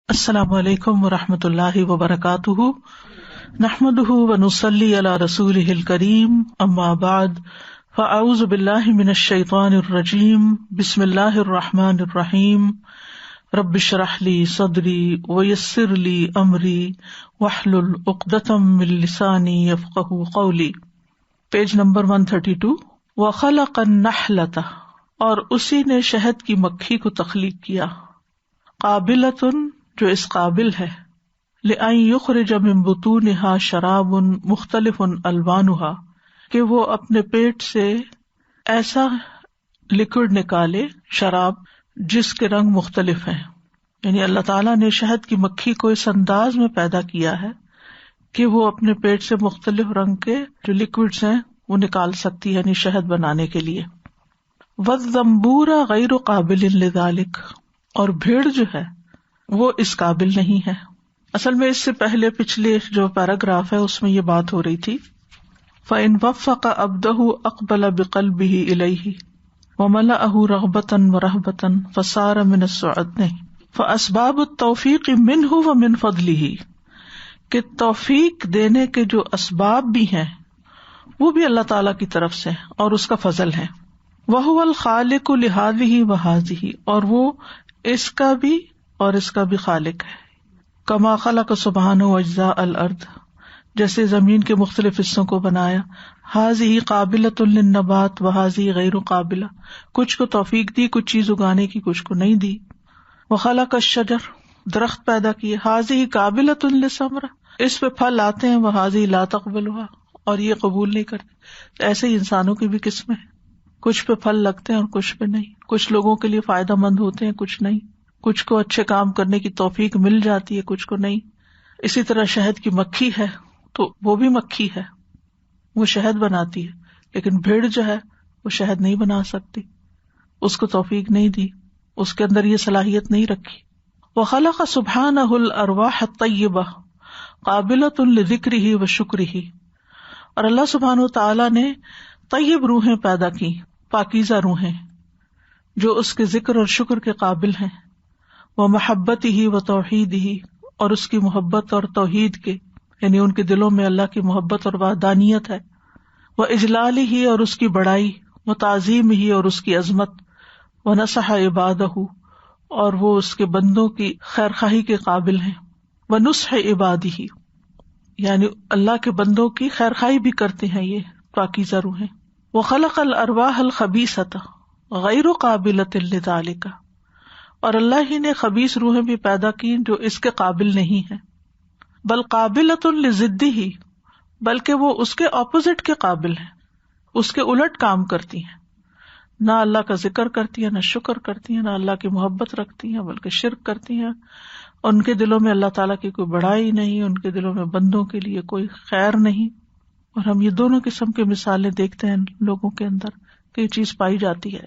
السلام علیکم ورحمۃ اللہ وبرکاتہ، نحمدہ ونصلی علی رسولہ الکریم، اما بعد فاعوذ باللہ من الشیطان الرجیم، بسم اللہ الرحمن الرحیم، رب اشرح لی صدری ویسر لی امری واحلل عقدۃ من لسانی یفقہوا قولی۔ Page number 132۔ وخلق النحلۃ، اور اسی نے شہد کی مکھی کو تخلیق کیا، قابلۃ، جو اس قابل ہے، لأن یخرج من بطونها شراب مختلف الوانها، کہ وہ اپنے پیٹ سے ایسا لکوڈ نکالے، شراب جس کے رنگ مختلف ہیں۔ یعنی اللہ تعالیٰ نے شہد کی مکھی کو اس انداز میں پیدا کیا ہے کہ وہ اپنے پیٹ سے مختلف رنگ کے جو لکوڈز ہیں وہ نکال سکتی ہے، یعنی شہد بنانے کے لیے۔ والزنبور غیر قابل لذلک، اور بھیڑ جو ہے وہ اس قابل نہیں ہے۔ اصل میں اس سے پہلے پچھلے جو پیراگراف ہے اس میں یہ بات ہو رہی تھی، فَإِنْ وَفَّقَ عَبْدَهُ أَقْبَلَ بِقَلْبِهِ إِلَيْهِ وَمَلَأَهُ رَغْبَةً وَرَهْبَةً فَصَارَ مِنَ السُّعَدْنِ فَأَسْبَابُ التَّوْفِيقِ مِنْهُ وَمِنْ فَضْلِهِ، کہ توفیق دینے کے جو اسباب بھی ہیں وہ بھی اللہ تعالیٰ کی طرف سے اور اس کا فضل ہے۔ وَهُوَ الْخَالِقُ لِهَذِهِ وَهَذِهِ، اور وہ اس کا بھی اور اس کا بھی خالق ہے۔ کما خلق سبحانہ اجزاء الارض، جیسے زمین کے مختلف حصوں کو بنایا، ھذہ قابلۃ للنبات وھذہ غیر قابلہ، کچھ کو توفیق دی کچھ چیز اگانے کی، کچھ کو نہیں دی۔ وخلق الشجر، درخت پیدا کیے، ھذہ قابلۃ للثمرہ، اس پہ پھل آتے ہیں، وھذہ لا تقبلھا، اور یہ قبول نہیں کرتے۔ ایسے ہی انسانوں کی بھی قسمیں ہیں، کچھ پہ پھل لگتے ہیں اور کچھ پہ نہیں، کچھ لوگوں کے لیے فائدہ مند ہوتے ہیں کچھ نہیں، کچھ کو اچھے کام کرنے کی توفیق مل جاتی ہے کچھ کو نہیں۔ اسی طرح شہد کی مکھی ہے تو وہ بھی مکھی ہے، وہ شہد بناتی ہے، لیکن بھیڑ جو ہے وہ شہد نہیں بنا سکتی، اس کو توفیق نہیں دی، اس کے اندر یہ صلاحیت نہیں رکھی۔ وخلق سبحانہ الارواح الطیبہ قابلۃ لذکرہ وشکرہ، اور اللہ سبحانہ تعالیٰ نے طیب روحیں پیدا کی، پاکیزہ روحیں جو اس کے ذکر اور شکر کے قابل ہیں، ومحبتہ وتوحیدہ، اور اس کی محبت اور توحید کے، یعنی ان کے دلوں میں اللہ کی محبت اور وحدانیت ہے، واجلالہ، اور اس کی بڑائی، وتعظیمہ، اور اس کی عظمت، ونصح عبادہ، اور وہ اس کے بندوں کی خیرخواہی کے قابل ہیں، ونصح عبادہ، یعنی اللہ کے بندوں کی خیرخواہی بھی کرتے ہیں یہ پاکیزہ روحیں۔ وخلق الارواح الخبیثۃ غیر قابلۃ لذلک، اور اللہ ہی نے خبیث روحیں بھی پیدا کی جو اس کے قابل نہیں ہیں، بل قابلۃ لضدہ، بلکہ وہ اس کے اپوزٹ کے قابل ہیں، اس کے الٹ کام کرتی ہیں، نہ اللہ کا ذکر کرتی ہیں، نہ شکر کرتی ہیں، نہ اللہ کی محبت رکھتی ہیں، بلکہ شرک کرتی ہیں۔ ان کے دلوں میں اللہ تعالیٰ کی کوئی بڑائی نہیں، ان کے دلوں میں بندوں کے لیے کوئی خیر نہیں۔ اور ہم یہ دونوں قسم کی مثالیں دیکھتے ہیں لوگوں کے اندر کہ یہ چیز پائی جاتی ہے۔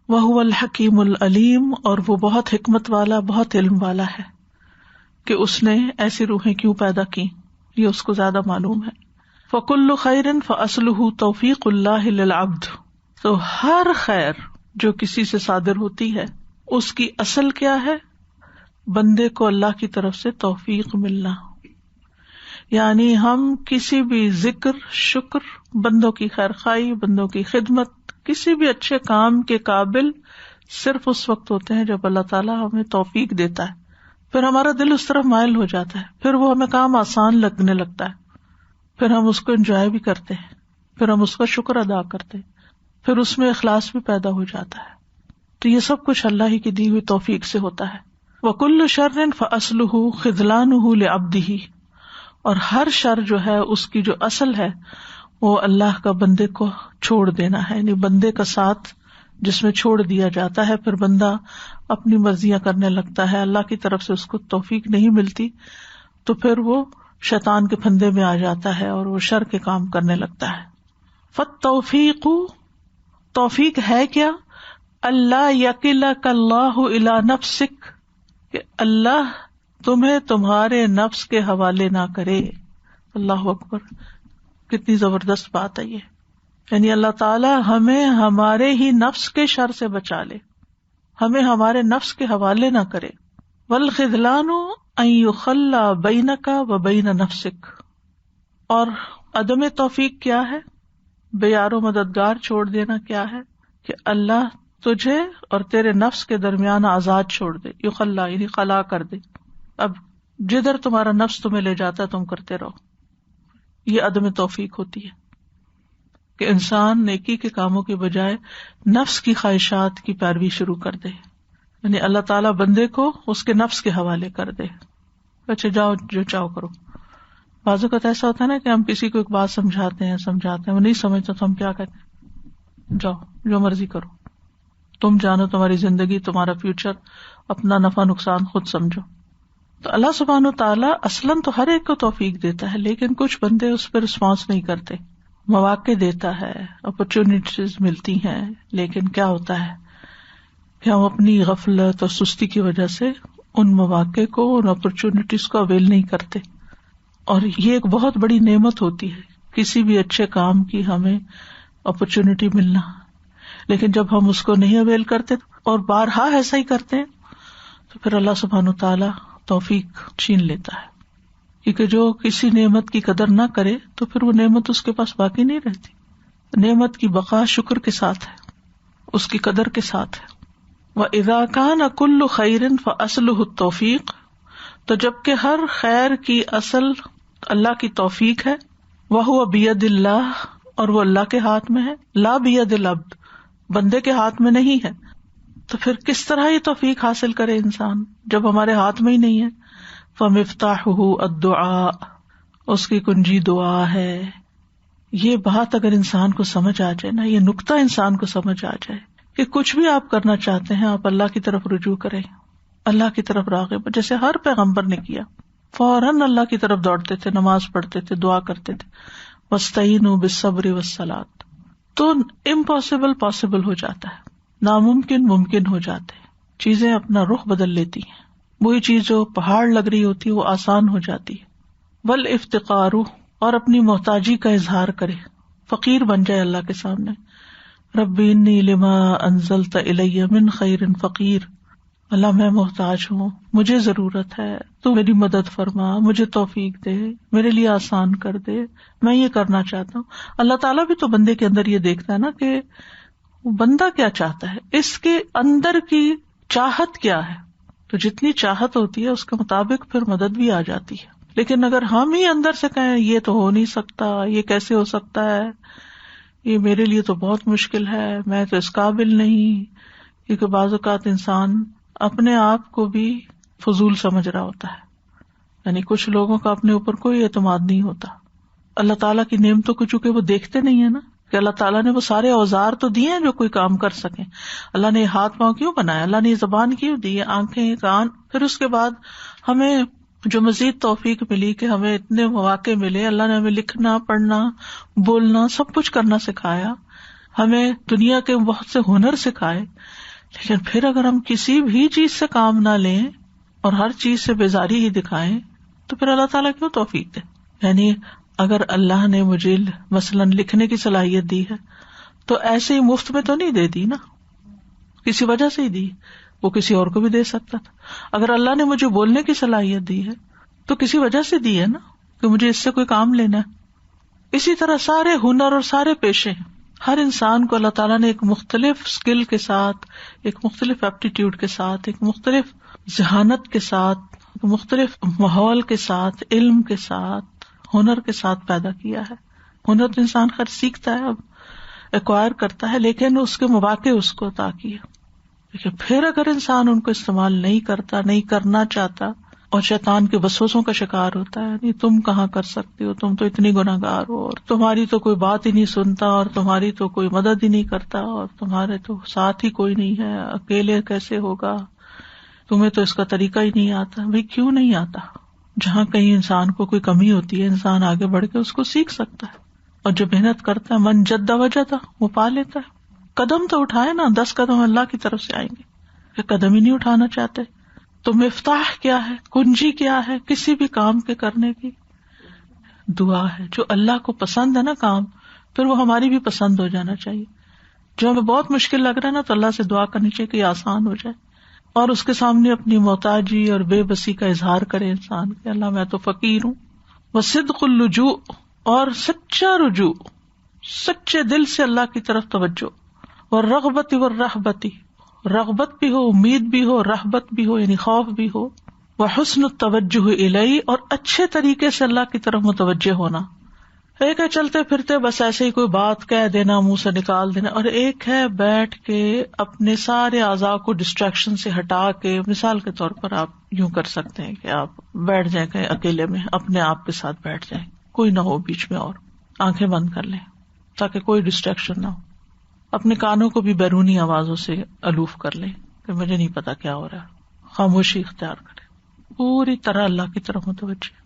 وَهُوَ الْحَكِيمُ الْعَلِيمُ، اور وہ بہت حکمت والا، بہت علم والا ہے کہ اس نے ایسی روحیں کیوں پیدا کی، یہ اس کو زیادہ معلوم ہے۔ فَكُلُّ خَيْرٍ فَأَصْلُهُ تَوْفِيقُ اللَّهِ لِلْعَبْدِ، تو ہر خیر جو کسی سے صادر ہوتی ہے اس کی اصل کیا ہے؟ بندے کو اللہ کی طرف سے توفیق ملنا۔ یعنی ہم کسی بھی ذکر، شکر، بندوں کی خیرخواہی، بندوں کی خدمت، کسی بھی اچھے کام کے قابل صرف اس وقت ہوتے ہیں جب اللہ تعالیٰ ہمیں توفیق دیتا ہے، پھر ہمارا دل اس طرف مائل ہو جاتا ہے، پھر وہ ہمیں کام آسان لگنے لگتا ہے، پھر ہم اس کو انجوائے بھی کرتے ہیں، پھر ہم اس کا شکر ادا کرتے ہیں، پھر اس میں اخلاص بھی پیدا ہو جاتا ہے۔ تو یہ سب کچھ اللہ ہی کی دی ہوئی توفیق سے ہوتا ہے۔ وَكُلُّ شَرٍ فَأَصْلُهُ خِذْلَانُهُ لِعَبْدِهِ، اور ہر شر جو ہے اس کی جو اصل ہے وہ اللہ کا بندے کو چھوڑ دینا ہے، یعنی بندے کا ساتھ جس میں چھوڑ دیا جاتا ہے، پھر بندہ اپنی مرضیاں کرنے لگتا ہے، اللہ کی طرف سے اس کو توفیق نہیں ملتی تو پھر وہ شیطان کے پھندے میں آ جاتا ہے اور وہ شر کے کام کرنے لگتا ہے۔ فالتوفیق، توفیق ہے کیا؟ اللہ یکلک اللہ الی نفسک، کہ اللہ تمہیں تمہارے نفس کے حوالے نہ کرے۔ اللہ اکبر، کتنی زبردست بات ہے یہ، یعنی اللہ تعالی ہمیں ہمارے ہی نفس کے شر سے بچا لے، ہمیں ہمارے نفس کے حوالے نہ کرے۔ والخذلان ان یخلی بینک و بین نفسک، اور عدم توفیق کیا ہے؟ بے یار و مددگار چھوڑ دینا کیا ہے؟ کہ اللہ تجھے اور تیرے نفس کے درمیان آزاد چھوڑ دے، یخلا یعنی خلا کر دے، اب جدھر تمہارا نفس تمہیں لے جاتا ہے تم کرتے رہو. یہ عدم توفیق ہوتی ہے کہ انسان نیکی کے کاموں کے بجائے نفس کی خواہشات کی پیروی شروع کر دے، یعنی اللہ تعالیٰ بندے کو اس کے نفس کے حوالے کر دے، اچھا جاؤ جو چاہو کرو. بعض اوقات ایسا ہوتا ہے نا کہ ہم کسی کو ایک بات سمجھاتے ہیں وہ نہیں سمجھتا تو ہم کیا کہتے ہیں، جاؤ جو مرضی کرو، تم جانو تمہاری زندگی، تمہارا فیوچر، اپنا نفع نقصان خود سمجھو. تو اللہ سبحانہ تعالیٰ اصلاً تو ہر ایک کو توفیق دیتا ہے، لیکن کچھ بندے اس پہ رسپانس نہیں کرتے. مواقع دیتا ہے، اپرچونٹیز ملتی ہیں، لیکن کیا ہوتا ہے کہ ہم اپنی غفلت اور سستی کی وجہ سے ان مواقع کو، ان اپرچونٹیز کو اویل نہیں کرتے. اور یہ ایک بہت بڑی نعمت ہوتی ہے کسی بھی اچھے کام کی ہمیں اپرچونٹی ملنا، لیکن جب ہم اس کو نہیں اویل کرتے اور بارہا ایسا ہی کرتے ہیں تو پھر اللہ سبحانہ تعالیٰ توفیق چھین لیتا ہے. کیونکہ جو کسی نعمت کی قدر نہ کرے تو پھر وہ نعمت اس کے پاس باقی نہیں رہتی. نعمت کی بقا شکر کے ساتھ ہے، اس کی قدر کے ساتھ ہے. وَإِذَا كَانَ كُلُّ خَيْرٍ فَأَصْلُهُ التَّوْفِيقُ، تو جبکہ ہر خیر کی اصل اللہ کی توفیق ہے. وَهُوَ بِيَدِ اللَّهِ، اور وہ اللہ کے ہاتھ میں ہے. لا بِيَدِ الْعَبْدِ، بندے کے ہاتھ میں نہیں ہے. تو پھر کس طرح یہ توفیق حاصل کرے انسان جب ہمارے ہاتھ میں ہی نہیں ہے؟ فَمِفْتَاحُهُ الدُّعَاءُ، اس کی کنجی دعا ہے. یہ بات اگر انسان کو سمجھ آ جائے نا، یہ نقطہ انسان کو سمجھ آ جائے کہ کچھ بھی آپ کرنا چاہتے ہیں آپ اللہ کی طرف رجوع کریں، اللہ کی طرف راغب، جیسے ہر پیغمبر نے کیا، فوراً اللہ کی طرف دوڑتے تھے، نماز پڑھتے تھے، دعا کرتے تھے. وَاسْتَعِینُوا بِالصَّبْرِ وَالصَّلَاةِ، تو امپاسبل پاسبل ہو جاتا ہے، ناممکن ممکن ہو جاتے ہیں، چیزیں اپنا رخ بدل لیتی ہیں. وہی چیز جو پہاڑ لگ رہی ہوتی ہے وہ آسان ہو جاتی ہے. والافتقار، اور اپنی محتاجی کا اظہار کرے، فقیر بن جائے اللہ کے سامنے. ربی انی لما انزلت الی من خیر فقیر، اللہ میں محتاج ہوں، مجھے ضرورت ہے، تو میری مدد فرما، مجھے توفیق دے، میرے لیے آسان کر دے، میں یہ کرنا چاہتا ہوں. اللہ تعالیٰ بھی تو بندے کے اندر یہ دیکھتا ہے نا کہ بندہ کیا چاہتا ہے، اس کے اندر کی چاہت کیا ہے. تو جتنی چاہت ہوتی ہے اس کے مطابق پھر مدد بھی آ جاتی ہے. لیکن اگر ہم ہی اندر سے کہیں یہ تو ہو نہیں سکتا، یہ کیسے ہو سکتا ہے، یہ میرے لیے تو بہت مشکل ہے، میں تو اس قابل نہیں، کیونکہ بعض اوقات انسان اپنے آپ کو بھی فضول سمجھ رہا ہوتا ہے. یعنی کچھ لوگوں کا اپنے اوپر کوئی اعتماد نہیں ہوتا. اللہ تعالیٰ کی نعمتوں کو چونکہ وہ دیکھتے نہیں ہے نا، کہ اللہ تعالیٰ نے وہ سارے اوزار تو دیے ہیں جو کوئی کام کر سکیں. اللہ نے یہ ہاتھ پاؤں کیوں بنایا، اللہ نے یہ زبان کیوں دی، آنکھیں، کان. پھر اس کے بعد ہمیں جو مزید توفیق ملی کہ ہمیں اتنے مواقع ملے، اللہ نے ہمیں لکھنا، پڑھنا، بولنا، سب کچھ کرنا سکھایا، ہمیں دنیا کے بہت سے ہنر سکھائے. لیکن پھر اگر ہم کسی بھی چیز سے کام نہ لیں اور ہر چیز سے بیزاری ہی دکھائیں تو پھر اللہ تعالیٰ کیوں توفیق دے. یعنی اگر اللہ نے مجھے مثلاً لکھنے کی صلاحیت دی ہے تو ایسے ہی مفت میں تو نہیں دے دی نا، کسی وجہ سے ہی دی، وہ کسی اور کو بھی دے سکتا تھا. اگر اللہ نے مجھے بولنے کی صلاحیت دی ہے تو کسی وجہ سے دی ہے نا، کہ مجھے اس سے کوئی کام لینا ہے. اسی طرح سارے ہنر اور سارے پیشے، ہر انسان کو اللہ تعالیٰ نے ایک مختلف اسکل کے ساتھ، ایک مختلف ایپٹیٹیوڈ کے ساتھ، ایک مختلف ذہانت کے ساتھ، ایک مختلف ماحول کے ساتھ، علم کے ساتھ، ہنر کے ساتھ پیدا کیا ہے. ہنر تو انسان خیر سیکھتا ہے، اب ایکوائر کرتا ہے، لیکن اس کے مواقع اس کو عطا کیے. لیکن پھر اگر انسان ان کو استعمال نہیں کرتا، نہیں کرنا چاہتا، اور شیطان کے وسوسوں کا شکار ہوتا ہے، نہیں تم کہاں کر سکتے ہو، تم تو اتنی گناہگار ہو، اور تمہاری تو کوئی بات ہی نہیں سنتا، اور تمہاری تو کوئی مدد ہی نہیں کرتا، اور تمہارے تو ساتھ ہی کوئی نہیں ہے، اکیلے کیسے ہوگا، تمہیں تو اس کا طریقہ ہی نہیں آتا. بھائی کیوں نہیں آتا؟ جہاں کہیں انسان کو کوئی کمی ہوتی ہے انسان آگے بڑھ کے اس کو سیکھ سکتا ہے، اور جو محنت کرتا ہے من جد وجد وہ پا لیتا ہے. قدم تو اٹھائے نا، 10 قدم اللہ کی طرف سے آئیں گے، کہ قدم ہی نہیں اٹھانا چاہتے. تو مفتاح کیا ہے، کنجی کیا ہے کسی بھی کام کے کرنے کی؟ دعا ہے. جو اللہ کو پسند ہے نا کام، پھر وہ ہماری بھی پسند ہو جانا چاہیے. جو ہمیں بہت مشکل لگ رہا ہے نا، تو اللہ سے دعا کرنی چاہیے کہ آسان ہو جائے. اور اس کے سامنے اپنی محتاجی اور بے بسی کا اظہار کرے انسان کہ اللہ میں تو فقیر ہوں. وصدق اللجوء، اور سچا رجوع، سچے دل سے اللہ کی طرف توجہ. والرغبت والرہبت، رغبت بھی ہو، امید بھی ہو، رہبت بھی ہو یعنی خوف بھی ہو. وحسن التوجہ الیہ، اور اچھے طریقے سے اللہ کی طرف متوجہ ہونا. ایک ہے چلتے پھرتے بس ایسے ہی کوئی بات کہہ دینا، منہ سے نکال دینا، اور ایک ہے بیٹھ کے اپنے سارے اعضاء کو ڈسٹریکشن سے ہٹا کے. مثال کے طور پر آپ یوں کر سکتے ہیں کہ آپ بیٹھ جائیں کہیں اکیلے میں، اپنے آپ کے ساتھ بیٹھ جائیں، کوئی نہ ہو بیچ میں، اور آنکھیں بند کر لیں تاکہ کوئی ڈسٹریکشن نہ ہو. اپنے کانوں کو بھی بیرونی آوازوں سے الوف کر لیں کہ مجھے نہیں پتا کیا ہو رہا ہے. خاموشی اختیار کریں، پوری طرح اللہ کی طرف متوجہ.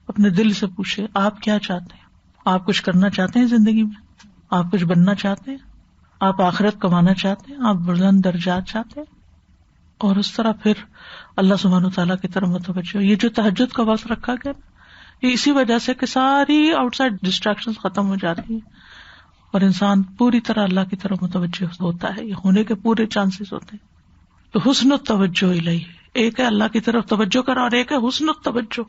اپنے دل سے پوچھے آپ کیا چاہتے ہیں. آپ کچھ کرنا چاہتے ہیں زندگی میں؟ آپ کچھ بننا چاہتے ہیں؟ آپ آخرت کمانا چاہتے ہیں؟ آپ بلند درجات چاہتے ہیں؟ اور اس طرح پھر اللہ سبحانہ وتعالیٰ کی طرف متوجہ. یہ جو تہجد کا وقت رکھا گیا یہ اسی وجہ سے کہ ساری آؤٹ سائڈ ڈسٹریکشن ختم ہو جاتی ہیں اور انسان پوری طرح اللہ کی طرف متوجہ ہوتا ہے. یہ ہونے کے پورے چانسز ہوتے ہیں. تو حسن التوجہ الیہ، ایک ہے اللہ کی طرف توجہ کرنا، اور ایک ہے حسن التوجہ،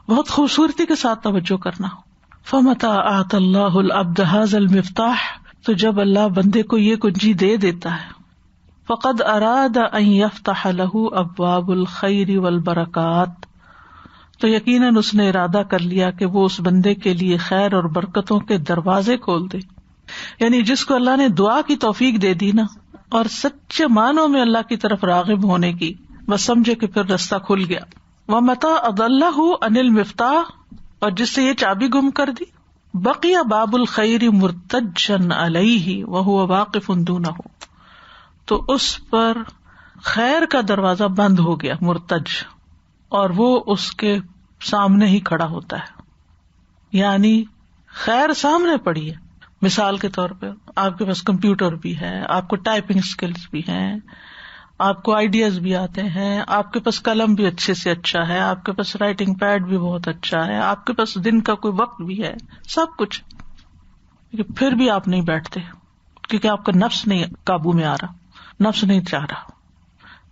بہت خوبصورتی کے ساتھ توجہ کرنا. فمتى أعطى الله العبد هذا المفتاح، تو جب اللہ بندے کو یہ کنجی دے دیتا ہے، فقد أراد أن يفتح له أبواب الخير والبركات، تو یقیناً اس نے ارادہ کر لیا کہ وہ اس بندے کے لیے خیر اور برکتوں کے دروازے کھول دے. یعنی جس کو اللہ نے دعا کی توفیق دے دی نا، اور سچے معنوں میں اللہ کی طرف راغب ہونے کی، بس سمجھے کہ پھر رستہ کھل گیا. ومتى أضله عن المفتاح، اور جس سے یہ چابی گم کر دی، بقی باب الخیر مرتجا علیہ وہو واقف دونہ، تو اس پر خیر کا دروازہ بند ہو گیا، مرتج، اور وہ اس کے سامنے ہی کھڑا ہوتا ہے. یعنی خیر سامنے پڑی ہے. مثال کے طور پہ آپ کے پاس کمپیوٹر بھی ہے، آپ کو ٹائپنگ اسکلز بھی ہیں، آپ کو آئیڈیاز بھی آتے ہیں، آپ کے پاس قلم بھی اچھے سے اچھا ہے، آپ کے پاس رائٹنگ پیڈ بھی بہت اچھا ہے، آپ کے پاس دن کا کوئی وقت بھی ہے، سب کچھ. پھر بھی آپ نہیں بیٹھتے کیونکہ آپ کا نفس نہیں قابو میں آ رہا، نفس نہیں چاہ رہا.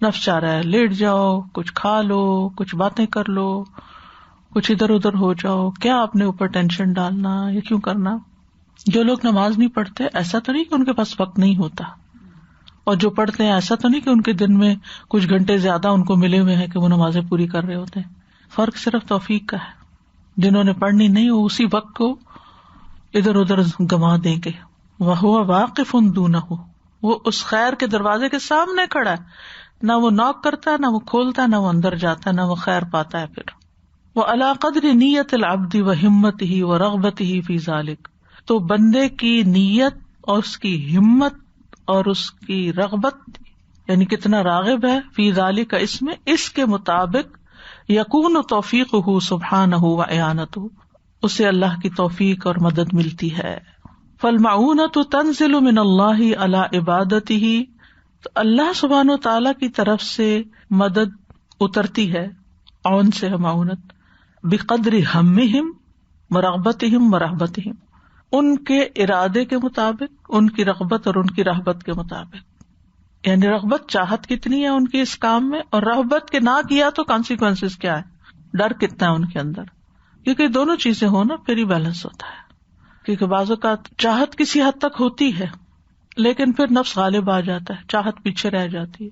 نفس چاہ رہا ہے لیٹ جاؤ، کچھ کھا لو، کچھ باتیں کر لو، کچھ ادھر ادھر ہو جاؤ. کیا اپنے اوپر ٹینشن ڈالنا، یہ کیوں کرنا. جو لوگ نماز نہیں پڑھتے ایسا تو نہیں کہ ان کے پاس وقت نہیں ہوتا، اور جو پڑھتے ہیں ایسا تو نہیں کہ ان کے دن میں کچھ گھنٹے زیادہ ان کو ملے ہوئے ہیں کہ وہ نمازیں پوری کر رہے ہوتے ہیں. فرق صرف توفیق کا ہے. جنہوں نے پڑھنی نہیں وہ اسی وقت کو ادھر ادھر گنوا دیں گے. وہو واقف دونہ، وہ اس خیر کے دروازے کے سامنے کھڑا ہے، نہ وہ ناک کرتا ہے، نہ وہ کھولتا ہے، نہ وہ اندر جاتا ہے، نہ وہ خیر پاتا ہے. پھر وہ علی قدر نیت العبد و ہمتہ و رغبتہ فی ذلک، تو بندے کی نیت اور اس کی ہمت اور اس کی رغبت، یعنی کتنا راغب ہے، فی ذالک، اس میں، اس کے مطابق یکون توفیقہ سبحانہ و اعانتہ، اسے اللہ کی توفیق اور مدد ملتی ہے. فالمعونۃ تنزل من اللہ علی عبادتہ، تو اللہ سبحانہ و تعالیٰ کی طرف سے مدد اترتی ہے، عون سے ہے معونت، بقدر ہمہم ورغبتہم ورہبتہم، ان کے ارادے کے مطابق، ان کی رغبت اور ان کی رہبت کے مطابق. یعنی رغبت چاہت کتنی ہے ان کی اس کام میں، اور رہبت کے نہ کیا تو کانسیکوینسز کیا ہے، ڈر کتنا ہے ان کے اندر. کیونکہ دونوں چیزیں ہو نا پھر ہی بیلنس ہوتا ہے. کیونکہ بعض اوقات چاہت کسی حد تک ہوتی ہے لیکن پھر نفس غالب آ جاتا ہے، چاہت پیچھے رہ جاتی ہے.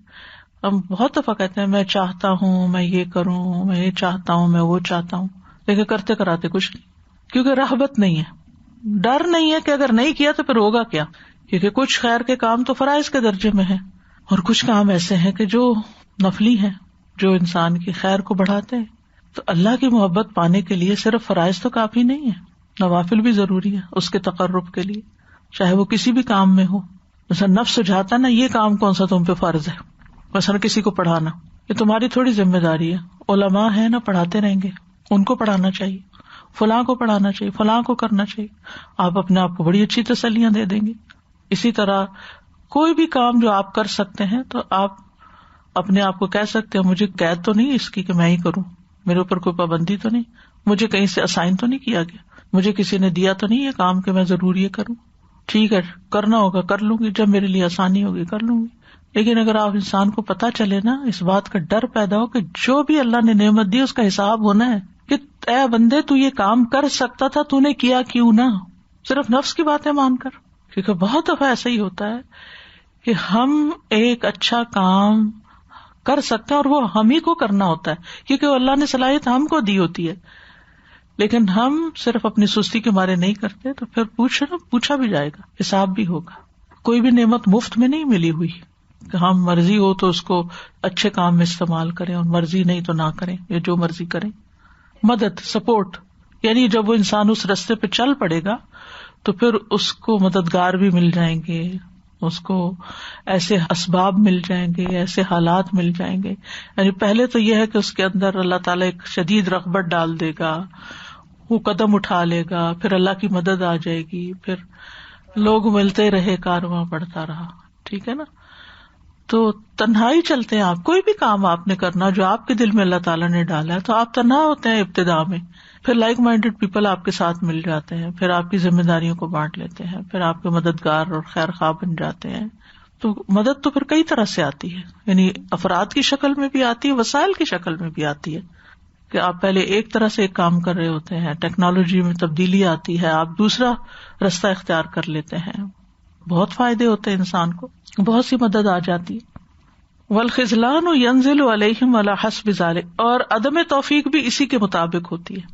ہم بہت دفعہ کہتے ہیں میں چاہتا ہوں، میں یہ کروں، میں یہ چاہتا ہوں، میں وہ چاہتا ہوں، لیکن کرتے کراتے کچھ نہیں، کیونکہ رغبت نہیں ہے. ڈر نہیں ہے کہ اگر نہیں کیا تو پھر ہوگا کیا. کیونکہ کچھ خیر کے کام تو فرائض کے درجے میں ہیں، اور کچھ کام ایسے ہیں کہ جو نفلی ہیں، جو انسان کی خیر کو بڑھاتے ہیں. تو اللہ کی محبت پانے کے لیے صرف فرائض تو کافی نہیں ہے، نوافل بھی ضروری ہے اس کے تقرب کے لیے، چاہے وہ کسی بھی کام میں ہو. مثلا نفس سجھاتا نا یہ کام کون سا تم پہ فرض ہے، مثلا کسی کو پڑھانا، یہ تمہاری تھوڑی ذمہ داری ہے. علماء ہے نا، پڑھاتے رہیں گے، ان کو پڑھانا چاہیے، فلاں کو پڑھانا چاہیے، فلاں کو کرنا چاہیے. آپ اپنے آپ کو بڑی اچھی تسلیاں دے دیں گے. اسی طرح کوئی بھی کام جو آپ کر سکتے ہیں تو آپ اپنے آپ کو کہہ سکتے ہیں مجھے قید تو نہیں اس کی کہ میں ہی کروں، میرے اوپر کوئی پابندی تو نہیں، مجھے کہیں سے اسائن تو نہیں کیا گیا، مجھے کسی نے دیا تو نہیں یہ کام کہ میں ضرور یہ کروں. ٹھیک ہے کرنا ہوگا کر لوں گی، جب میرے لیے آسانی ہوگی کر لوں گی. لیکن اگر آپ انسان کو پتا چلے نا، اس بات کا ڈر پیدا ہو کہ جو بھی اللہ نے نعمت دی اس کا حساب ہونا ہے، کہ اے بندے تو یہ کام کر سکتا تھا، تو نے کیا کیوں نہ، صرف نفس کی باتیں مان کر. کیونکہ بہت دفعہ ایسا ہی ہوتا ہے کہ ہم ایک اچھا کام کر سکتے ہیں اور وہ ہم ہی کو کرنا ہوتا ہے، کیونکہ وہ اللہ نے صلاحیت ہم کو دی ہوتی ہے، لیکن ہم صرف اپنی سستی کے مارے نہیں کرتے. تو پھر پوچھا بھی جائے گا، حساب بھی ہوگا. کوئی بھی نعمت مفت میں نہیں ملی ہوئی کہ ہم مرضی ہو تو اس کو اچھے کام میں استعمال کریں اور مرضی نہیں تو نہ کریں، یا جو مرضی کریں. مدد، سپورٹ، یعنی جب وہ انسان اس راستے پہ چل پڑے گا تو پھر اس کو مددگار بھی مل جائیں گے، اس کو ایسے اسباب مل جائیں گے، ایسے حالات مل جائیں گے. یعنی پہلے تو یہ ہے کہ اس کے اندر اللہ تعالیٰ ایک شدید رغبت ڈال دے گا، وہ قدم اٹھا لے گا، پھر اللہ کی مدد آ جائے گی، پھر لوگ ملتے رہے، کارواں بڑھتا رہا. ٹھیک ہے نا. تو تنہائی چلتے ہیں. آپ کوئی بھی کام آپ نے کرنا جو آپ کے دل میں اللہ تعالیٰ نے ڈالا ہے، تو آپ تنہا ہوتے ہیں ابتدا میں، پھر لائک مائنڈیڈ پیپل آپ کے ساتھ مل جاتے ہیں، پھر آپ کی ذمہ داریوں کو بانٹ لیتے ہیں، پھر آپ کے مددگار اور خیر خواہ بن جاتے ہیں. تو مدد تو پھر کئی طرح سے آتی ہے، یعنی افراد کی شکل میں بھی آتی ہے، وسائل کی شکل میں بھی آتی ہے کہ آپ پہلے ایک طرح سے ایک کام کر رہے ہوتے ہیں، ٹیکنالوجی میں تبدیلی آتی ہے، آپ دوسرا راستہ اختیار کر لیتے ہیں، بہت فائدے ہوتے ہیں انسان کو، بہت سی مدد آ جاتی ہے. والخذلان ينزل عليهم على حسب ذلك، اور عدم توفیق بھی اسی کے مطابق ہوتی ہے.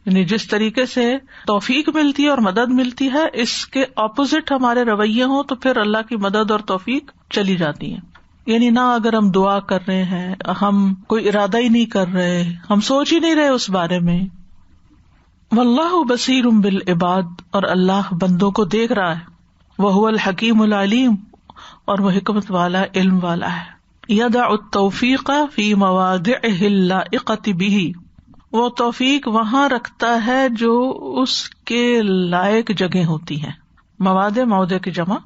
یعنی جس طریقے سے توفیق ملتی ہے اور مدد ملتی ہے، اس کے اپوزٹ ہمارے رویے ہوں تو پھر اللہ کی مدد اور توفیق چلی جاتی ہے. یعنی نہ اگر ہم دعا کر رہے ہیں، ہم کوئی ارادہ ہی نہیں کر رہے، ہم سوچ ہی نہیں رہے اس بارے میں. واللہ بصیر بالعباد، اور اللہ بندوں کو دیکھ رہا ہے. وہو الحکیم العلیم، اور وہ حکمت والا، علم والا ہے. یدع التوفیق فی مواضعہ اللائقۃ بہ، وہ توفیق وہاں رکھتا ہے جو اس کے لائق جگہ ہوتی ہیں. مواد، موضع کی جمع،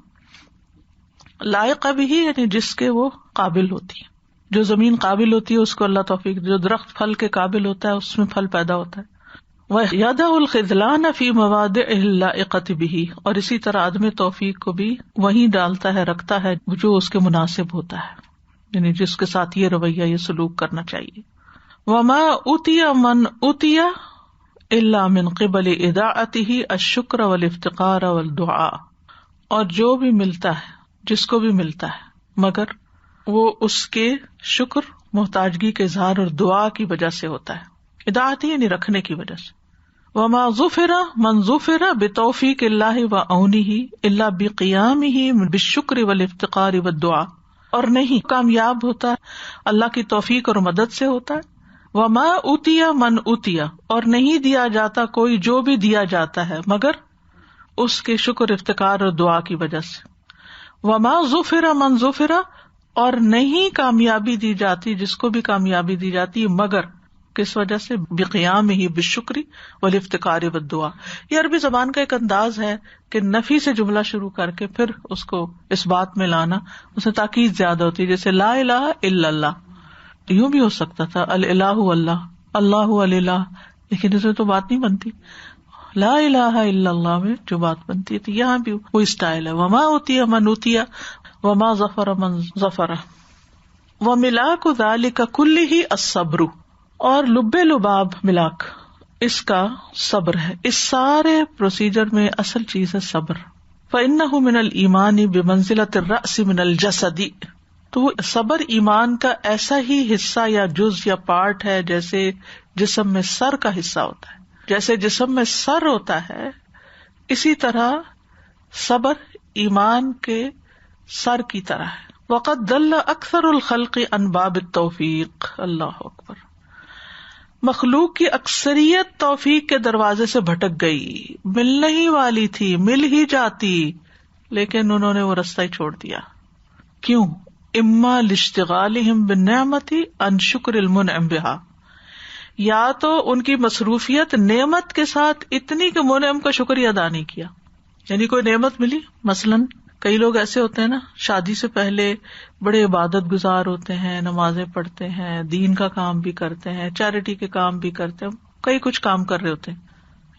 لائق بھی یعنی جس کے وہ قابل ہوتی ہے. جو زمین قابل ہوتی ہے اس کو اللہ توفیق، جو درخت پھل کے قابل ہوتا ہے اس میں پھل پیدا ہوتا ہے. وَيَدَعُ الْخِذْلَانَ فِي مَوَاضِعِهِ اللَّائِقَةِ بِهِ، اور اسی طرح عدم توفیق کو بھی وہیں ڈالتا ہے، رکھتا ہے جو اس کے مناسب ہوتا ہے، یعنی جس کے ساتھ یہ رویہ، یہ سلوک کرنا چاہیے. وَمَا أُوتِيَ مَنْ أُوتِيَ إِلَّا مِنْ قِبَلِ إِذَاعَتِهِ الشُّكْرَ وَالِافْتِقَارَ وَالدُّعَاء، اور جو بھی ملتا ہے، جس کو بھی ملتا ہے، مگر وہ اس کے شکر، محتاجگی کے اظہار اور دعا کی وجہ سے ہوتا ہے. اطاعت یعنی رکھنے کی وجہ سے. وما ظفر من ظفر بتوفیق اللہ وعونہ الا بقیامہ بالشکر والافتقار والدعاء، اور نہیں کامیاب ہوتا اللہ کی توفیق اور مدد سے ہوتا ہے. وما اوتیا من اوتیا، اور نہیں دیا جاتا کوئی جو بھی دیا جاتا ہے مگر اس کے شکر، افتقار اور دعا کی وجہ سے. وما ظفر من ظفر، اور نہیں کامیابی دی جاتی جس کو بھی کامیابی دی جاتی مگر کس وجہ سے؟ بقیامہ بالشکر والافتقار والدعاء. یہ عربی زبان کا ایک انداز ہے کہ نفی سے جملہ شروع کر کے پھر اس کو اس بات میں لانا، اس میں تاکید زیادہ ہوتی ہے. جیسے لا الہ الا اللہ، یوں بھی ہو سکتا تھا الالہ اللہ، اللہ الالہ، لیکن اس میں تو بات نہیں بنتی. لا الہ الا اللہ میں جو بات بنتی ہے، تو یہاں بھی وہ اسٹائل ہے. وما اوتیا من اوتیا وما ظفر من ظفر. وملاک ذلک کلہ الصبر، اور لب لباب ملاک اس کا صبر ہے. اس سارے پروسیجر میں اصل چیز ہے صبر. فإنہ من الایمان بمنزلۃ الرأس من الجسد، تو صبر ایمان کا ایسا ہی حصہ یا جز یا پارٹ ہے جیسے جسم میں سر کا حصہ ہوتا ہے. جیسے جسم میں سر ہوتا ہے اسی طرح صبر ایمان کے سر کی طرح ہے. وقد دل اکثر الخلق عن باب التوفیق، اللہ اکبر. مخلوق کی اکثریت توفیق کے دروازے سے بھٹک گئی، ملنے ہی والی تھی، مل ہی جاتی، لیکن انہوں نے وہ رستہ ہی چھوڑ دیا. کیوں؟ اما لاشتغالہم بالنعمت عن شکر المنعم بہا، یا تو ان کی مصروفیت نعمت کے ساتھ اتنی کہ منعم کا شکریہ ادا نہیں کیا. یعنی کوئی نعمت ملی، مثلاً کئی لوگ ایسے ہوتے ہیں نا، شادی سے پہلے بڑے عبادت گزار ہوتے ہیں، نمازیں پڑھتے ہیں، دین کا کام بھی کرتے ہیں، چیریٹی کے کام بھی کرتے ہیں، کئی کچھ کام کر رہے ہوتے ہیں.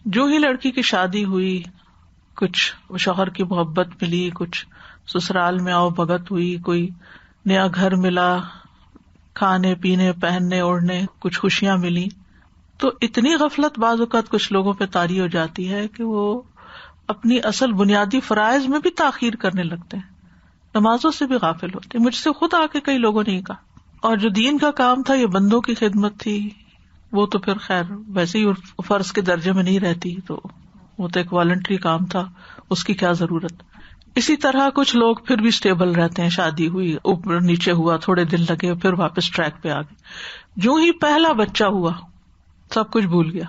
جو ہی لڑکی کی شادی ہوئی، کچھ شوہر کی محبت ملی، کچھ سسرال میں آؤ بھگت ہوئی، کوئی نیا گھر ملا، کھانے پینے پہننے اوڑھنے کچھ خوشیاں ملی، تو اتنی غفلت بعض اوقات کچھ لوگوں پہ طاری ہو جاتی ہے کہ وہ اپنی اصل بنیادی فرائض میں بھی تاخیر کرنے لگتے ہیں، نمازوں سے بھی غافل ہوتے ہیں. مجھ سے خود آ کے کئی لوگوں نے کہا. اور جو دین کا کام تھا یہ بندوں کی خدمت تھی، وہ تو پھر خیر ویسے ہی فرض کے درجے میں نہیں رہتی، تو وہ تو ایک والنٹری کام تھا، اس کی کیا ضرورت. اسی طرح کچھ لوگ پھر بھی اسٹیبل رہتے ہیں، شادی ہوئی، اوپر نیچے ہوا، تھوڑے دن لگے، پھر واپس ٹریک پہ آ گئے. جو ہی پہلا بچہ ہوا سب کچھ بھول گیا،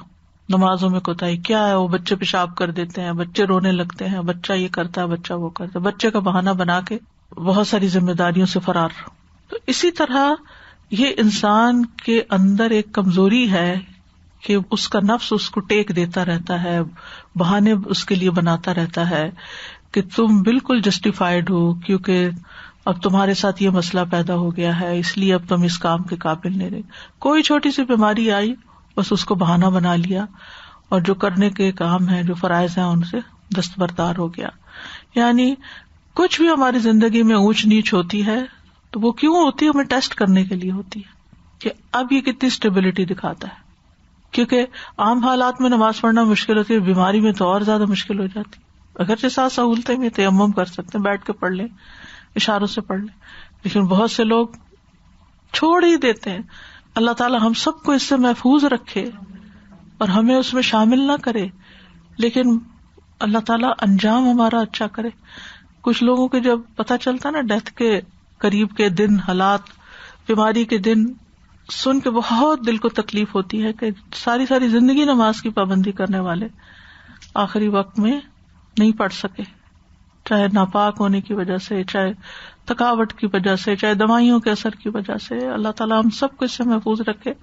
نمازوں میں کوتاہی کیا ہے، وہ بچے پیشاب کر دیتے ہیں، بچے رونے لگتے ہیں، بچہ یہ کرتا ہے، بچہ وہ کرتا ہے، بچے کا بہانہ بنا کے بہت ساری ذمہ داریوں سے فرار. تو اسی طرح یہ انسان کے اندر ایک کمزوری ہے کہ اس کا نفس اس کو ٹیک دیتا رہتا ہے، بہانے اس کے لیے بناتا رہتا ہے کہ تم بالکل جسٹیفائڈ ہو کیونکہ اب تمہارے ساتھ یہ مسئلہ پیدا ہو گیا ہے، اس لیے اب تم اس کام کے قابل نہیں رہے. کوئی چھوٹی سی بیماری آئی بس اس کو بہانہ بنا لیا، اور جو کرنے کے کام ہیں، جو فرائض ہیں، ان سے دستبردار ہو گیا. یعنی کچھ بھی ہماری زندگی میں اونچ نیچ ہوتی ہے تو وہ کیوں ہوتی ہے؟ ہمیں ٹیسٹ کرنے کے لیے ہوتی ہے کہ اب یہ کتنی اسٹیبلٹی دکھاتا ہے. کیونکہ عام حالات میں نماز پڑھنا مشکل ہوتی ہے، بیماری میں تو اور زیادہ مشکل ہو جاتی. اگرچہ ساتھ سہولتیں میں تیمم کر سکتے ہیں، بیٹھ کے پڑھ لیں، اشاروں سے پڑھ لیں، لیکن بہت سے لوگ چھوڑ ہی دیتے ہیں. اللہ تعالیٰ ہم سب کو اس سے محفوظ رکھے اور ہمیں اس میں شامل نہ کرے، لیکن اللہ تعالیٰ انجام ہمارا اچھا کرے. کچھ لوگوں کے جب پتہ چلتا نا ڈیتھ کے قریب کے دن، حالات، بیماری کے دن، سن کے بہت دل کو تکلیف ہوتی ہے کہ ساری ساری زندگی نماز کی پابندی کرنے والے آخری وقت میں نہیں پڑھ سکے، چاہے ناپاک ہونے کی وجہ سے، چاہے تھکاوٹ کی وجہ سے، چاہے دوائیوں کے اثر کی وجہ سے. اللہ تعالیٰ ہم سب کو اس سے محفوظ رکھے.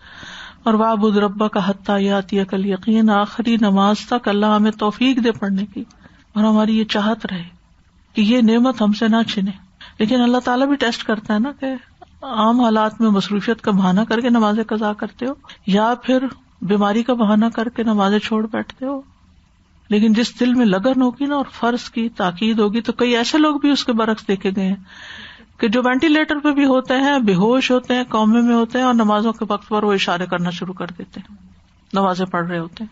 اور وَاعْبُدْ رَبَّكَ حَتَّىٰ يَأْتِيَكَ الْيَقِينُ، آخری نماز تک اللہ ہمیں توفیق دے پڑھنے کی، اور ہماری یہ چاہت رہے کہ یہ نعمت ہم سے نہ چھنے. لیکن اللہ تعالیٰ بھی ٹیسٹ کرتا ہے نا کہ عام حالات میں مصروفیت کا بہانہ کر کے نمازیں قضا کرتے ہو یا پھر بیماری کا بہانہ کر کے نمازیں چھوڑ بیٹھتے ہو. لیکن جس دل میں لگن ہوگی نا اور فرض کی تاکید ہوگی، تو کئی ایسے لوگ بھی اس کے برعکس دیکھے گئے ہیں کہ جو وینٹیلیٹر پہ بھی ہوتے ہیں، بے ہوش ہوتے ہیں، کومے میں ہوتے ہیں، اور نمازوں کے وقت پر وہ اشارے کرنا شروع کر دیتے ہیں، نمازیں پڑھ رہے ہوتے ہیں،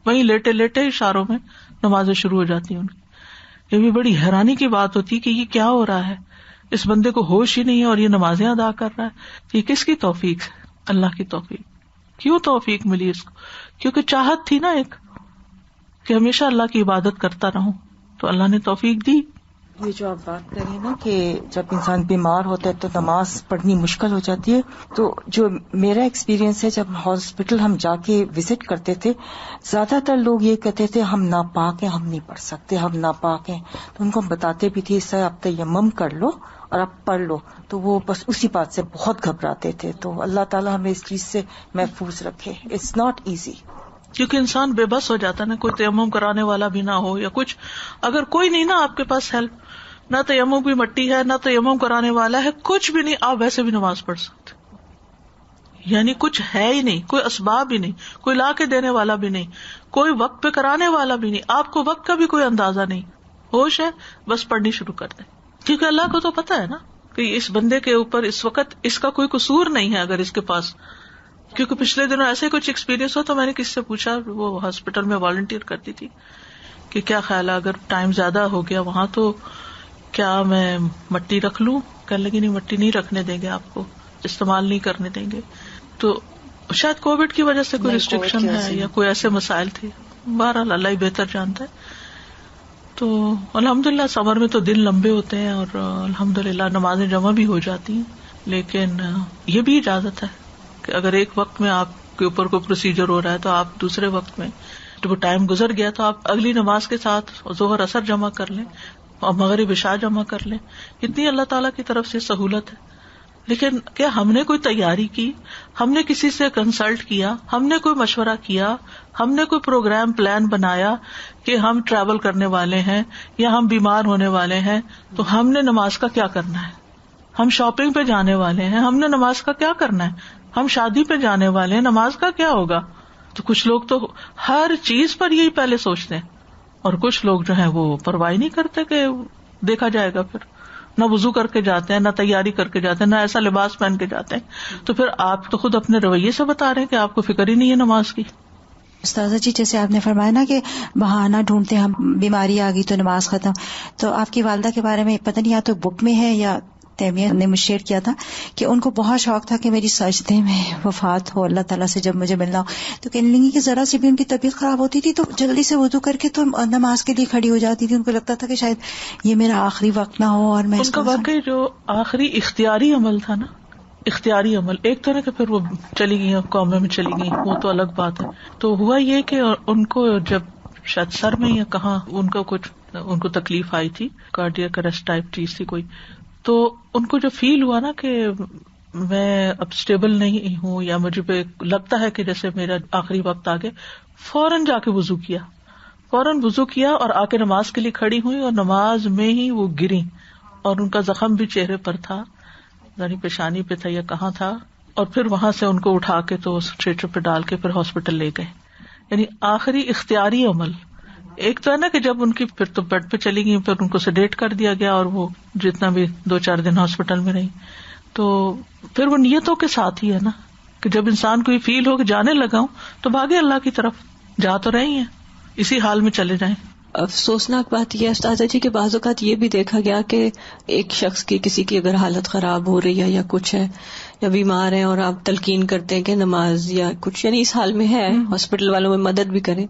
وہیں لیٹے لیٹے اشاروں میں نمازیں شروع ہو جاتی ہیں ان کی. یہ بھی بڑی حیرانی کی بات ہوتی کہ یہ کیا ہو رہا ہے، اس بندے کو ہوش ہی نہیں ہے اور یہ نمازیں ادا کر رہا ہے. یہ کس کی توفیق ہے؟ اللہ کی توفیق. کیوں توفیق ملی اس کو؟ کیونکہ چاہت تھی نا ایک کہ ہمیشہ اللہ کی عبادت کرتا رہوں، تو اللہ نے توفیق دی. یہ جو آپ بات کر رہے ہیں نا کہ جب انسان بیمار ہوتا ہے تو نماز پڑھنی مشکل ہو جاتی ہے، تو جو میرا ایکسپیرینس ہے، جب ہاسپٹل ہم جا کے وزٹ کرتے تھے، زیادہ تر لوگ یہ کہتے تھے ہم ناپاک ہیں، ہم نہیں پڑھ سکتے، ہم ناپاک ہیں. تو ان کو ہم بتاتے بھی تھے اس سے آپ تیمم کر لو اور آپ پڑھ لو، تو وہ بس اسی بات سے بہت گھبراتے تھے. تو اللہ تعالیٰ ہمیں اس چیز سے محفوظ رکھے. اٹس ناٹ ایزی، کیونکہ انسان بے بس ہو جاتا ہے نا، کوئی تیمم کرانے والا بھی نہ ہو یا کچھ، اگر کوئی نہیں نا آپ کے پاس ہیلپ، نہ تیمم کی مٹی ہے، نہ تیمم کرانے والا ہے، کچھ بھی نہیں، آپ ویسے بھی نماز پڑھ سکتے. یعنی کچھ ہے ہی نہیں، کوئی اسباب ہی نہیں، کوئی لا کے دینے والا بھی نہیں، کوئی وقت پہ کرانے والا بھی نہیں، آپ کو وقت کا بھی کوئی اندازہ نہیں، ہوش ہے، بس پڑھنی شروع کر دیں. کیونکہ اللہ کو تو پتا ہے نا کہ اس بندے کے اوپر اس وقت اس کا کوئی قصور نہیں ہے اگر اس کے پاس. کیونکہ پچھلے دنوں ایسے کچھ ایکسپیرینس ہو تو میں نے کسی سے پوچھا، وہ ہاسپٹل میں والنٹیئر کرتی تھی، کہ کیا خیال ہے اگر ٹائم زیادہ ہو گیا وہاں تو کیا میں مٹی رکھ لوں؟ کہنے لگی نہیں، مٹی نہیں رکھنے دیں گے، آپ کو استعمال نہیں کرنے دیں گے. تو شاید کووڈ کی وجہ سے کوئی ریسٹرکشن ہے یا کوئی ایسے مسائل تھے، بہرحال اللہ ہی بہتر جانتا ہے. تو الحمدللہ سمر میں تو دن لمبے ہوتے ہیں اور الحمدللہ نمازیں جمع بھی ہو جاتی ہیں، لیکن یہ بھی اجازت ہے کہ اگر ایک وقت میں آپ کے اوپر کوئی پروسیجر ہو رہا ہے تو آپ دوسرے وقت میں جب وہ ٹائم گزر گیا تو آپ اگلی نماز کے ساتھ ظہر اثر جمع کر لیں اور مغرب عشاء جمع کر لیں. اتنی اللہ تعالیٰ کی طرف سے سہولت ہے. لیکن کیا ہم نے کوئی تیاری کی؟ ہم نے کسی سے کنسلٹ کیا؟ ہم نے کوئی مشورہ کیا؟ ہم نے کوئی پروگرام پلان بنایا کہ ہم ٹریول کرنے والے ہیں یا ہم بیمار ہونے والے ہیں تو ہم نے نماز کا کیا کرنا ہے؟ ہم شاپنگ پہ جانے والے ہیں، ہم نے نماز کا کیا کرنا ہے؟ ہم شادی پہ جانے والے ہیں، نماز کا کیا ہوگا؟ تو کچھ لوگ تو ہر چیز پر یہی پہلے سوچتے ہیں، اور کچھ لوگ جو ہیں وہ پرواہ نہیں کرتے کہ دیکھا جائے گا پھر. نہ وضو کر کے جاتے ہیں، نہ تیاری کر کے جاتے ہیں، نہ ایسا لباس پہن کے جاتے ہیں، تو پھر آپ تو خود اپنے رویے سے بتا رہے ہیں کہ آپ کو فکر ہی نہیں ہے نماز کی. استاذہ جی جیسے آپ نے فرمایا نا کہ بہانہ ڈھونڈتے ہیں ہم، بیماری آ گئی تو نماز ختم، تو آپ کی والدہ کے بارے میں پتہ نہیں یا تو بک میں ہے یا تیمیہ نے مجھے شیئر کیا تھا کہ ان کو بہت شوق تھا کہ میری سجدے میں وفات ہو، اللہ تعالیٰ سے جب مجھے ملنا ہو، تو کہنے لگی کہ ذرا سی بھی ان کی طبیعت خراب ہوتی تھی تو جلدی سے وضو کر کے تو نماز کے لیے کھڑی ہو جاتی تھی. ان کو لگتا تھا کہ شاید یہ میرا آخری وقت نہ ہو اور میں ان کا واقعی جو آخری اختیاری عمل تھا نا، اختیاری عمل ایک طرح کہ پھر وہ چلی گئی قومے میں چلی گئی، وہ تو الگ بات ہے. تو ہوا یہ کہ ان کو جب شاید سر میں یا کہاں ان کو تکلیف آئی تھی، کارڈیاک اریسٹ ٹائپ چیز تھی کوئی، تو ان کو جو فیل ہوا نا کہ میں اب اسٹیبل نہیں ہوں یا مجھے پہ لگتا ہے کہ جیسے میرا آخری وقت آ گیا، فوراً جا کے وضو کیا اور آ کے نماز کے لیے کھڑی ہوئی، اور نماز میں ہی وہ گری اور ان کا زخم بھی چہرے پر تھا، یعنی پیشانی پہ تھا یا کہاں تھا، اور پھر وہاں سے ان کو اٹھا کے تو اسٹریچر پہ ڈال کے پھر ہاسپٹل لے گئے. یعنی آخری اختیاری عمل. ایک تو ہے نا کہ جب ان کی پھر تو بیڈ پہ چلی گئی، پھر ان کو سیڈیٹ کر دیا گیا اور وہ جتنا بھی 2-4 دن ہاسپٹل میں رہی، تو پھر وہ نیتوں کے ساتھ ہی ہے نا کہ جب انسان کو یہ فیل ہو کہ جانے لگا ہوں تو بھاگے اللہ کی طرف، جا تو رہی ہیں اسی حال میں چلے جائیں. افسوسناک بات یہ ہے استاذہ جی کہ بعض اوقات یہ بھی دیکھا گیا کہ ایک شخص کی کسی کی اگر حالت خراب ہو رہی ہے یا کچھ ہے یا بیمار ہے اور آپ تلقین کرتے ہیں کہ نماز یا کچھ یعنی اس حال میں ہے، ہاسپٹل والوں میں مدد بھی کریں،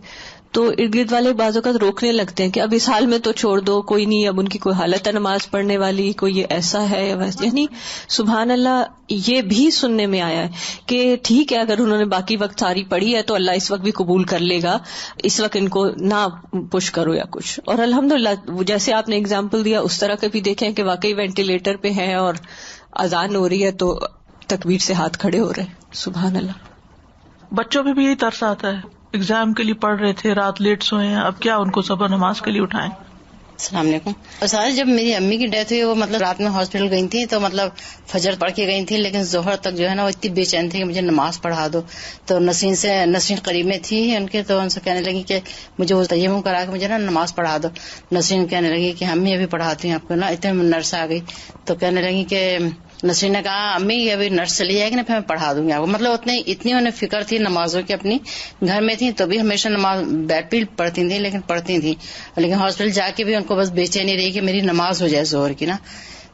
تو ارد گرد والے بعض اوقات روکنے لگتے ہیں کہ اب اس حال میں تو چھوڑ دو، کوئی نہیں، اب ان کی کوئی حالت ہے نماز پڑھنے والی، کوئی یہ ایسا ہے یا ویسا. یعنی سبحان اللہ یہ بھی سننے میں آیا ہے کہ ٹھیک ہے اگر انہوں نے باقی وقت ساری پڑھی ہے تو اللہ اس وقت بھی قبول کر لے گا، اس وقت ان کو نہ پش کرو یا کچھ. اور الحمدللہ جیسے آپ نے اگزامپل دیا اس طرح کے بھی دیکھیں کہ واقعی وینٹیلیٹر پہ ہیں اور اذان ہو رہی ہے تو تکبیر سے ہاتھ کھڑے ہو رہے ہیں. سبحان اللہ. بچوں پہ بھی یہی ترس آتا ہے، ایگزام کے لیے پڑھ رہے تھے، رات لیٹ سوئے ہیں، اب کیا ان کو صبح نماز کے لیے اٹھائیں. السلام علیکم. اور سارے جب میری امی کی ڈیتھ ہوئی وہ رات میں ہاسپٹل گئی تھی تو فجر پڑھ کے گئی تھی، لیکن ظہر تک جو ہے نا وہ اتنی بے چین تھی کہ مجھے نماز پڑھا دو. تو نسرین قریب میں تھی ان کے، تو ان سے کہنے لگی کہ مجھے وہ تیمم کرا کے مجھے نا نماز پڑھا دو. نسرین کہنے لگی کہ امی ابھی پڑھاتی ہیں آپ کو نا. اتنے نرس آ گئی تو کہنے لگی کہ نسرین نے کہا امی یہ ابھی نرس چلی جائے گی نا پھر میں پڑھا دوں گی آپ کو. اتنی انہیں فکر تھی نمازوں کی. اپنی گھر میں تھی تو بھی ہمیشہ نماز بیٹھ پہ پڑھتی تھی، لیکن پڑھتی تھی، لیکن ہاسپٹل جا کے بھی ان کو بس بے چینی رہی کہ میری نماز ہو جائے ظہر کی نا.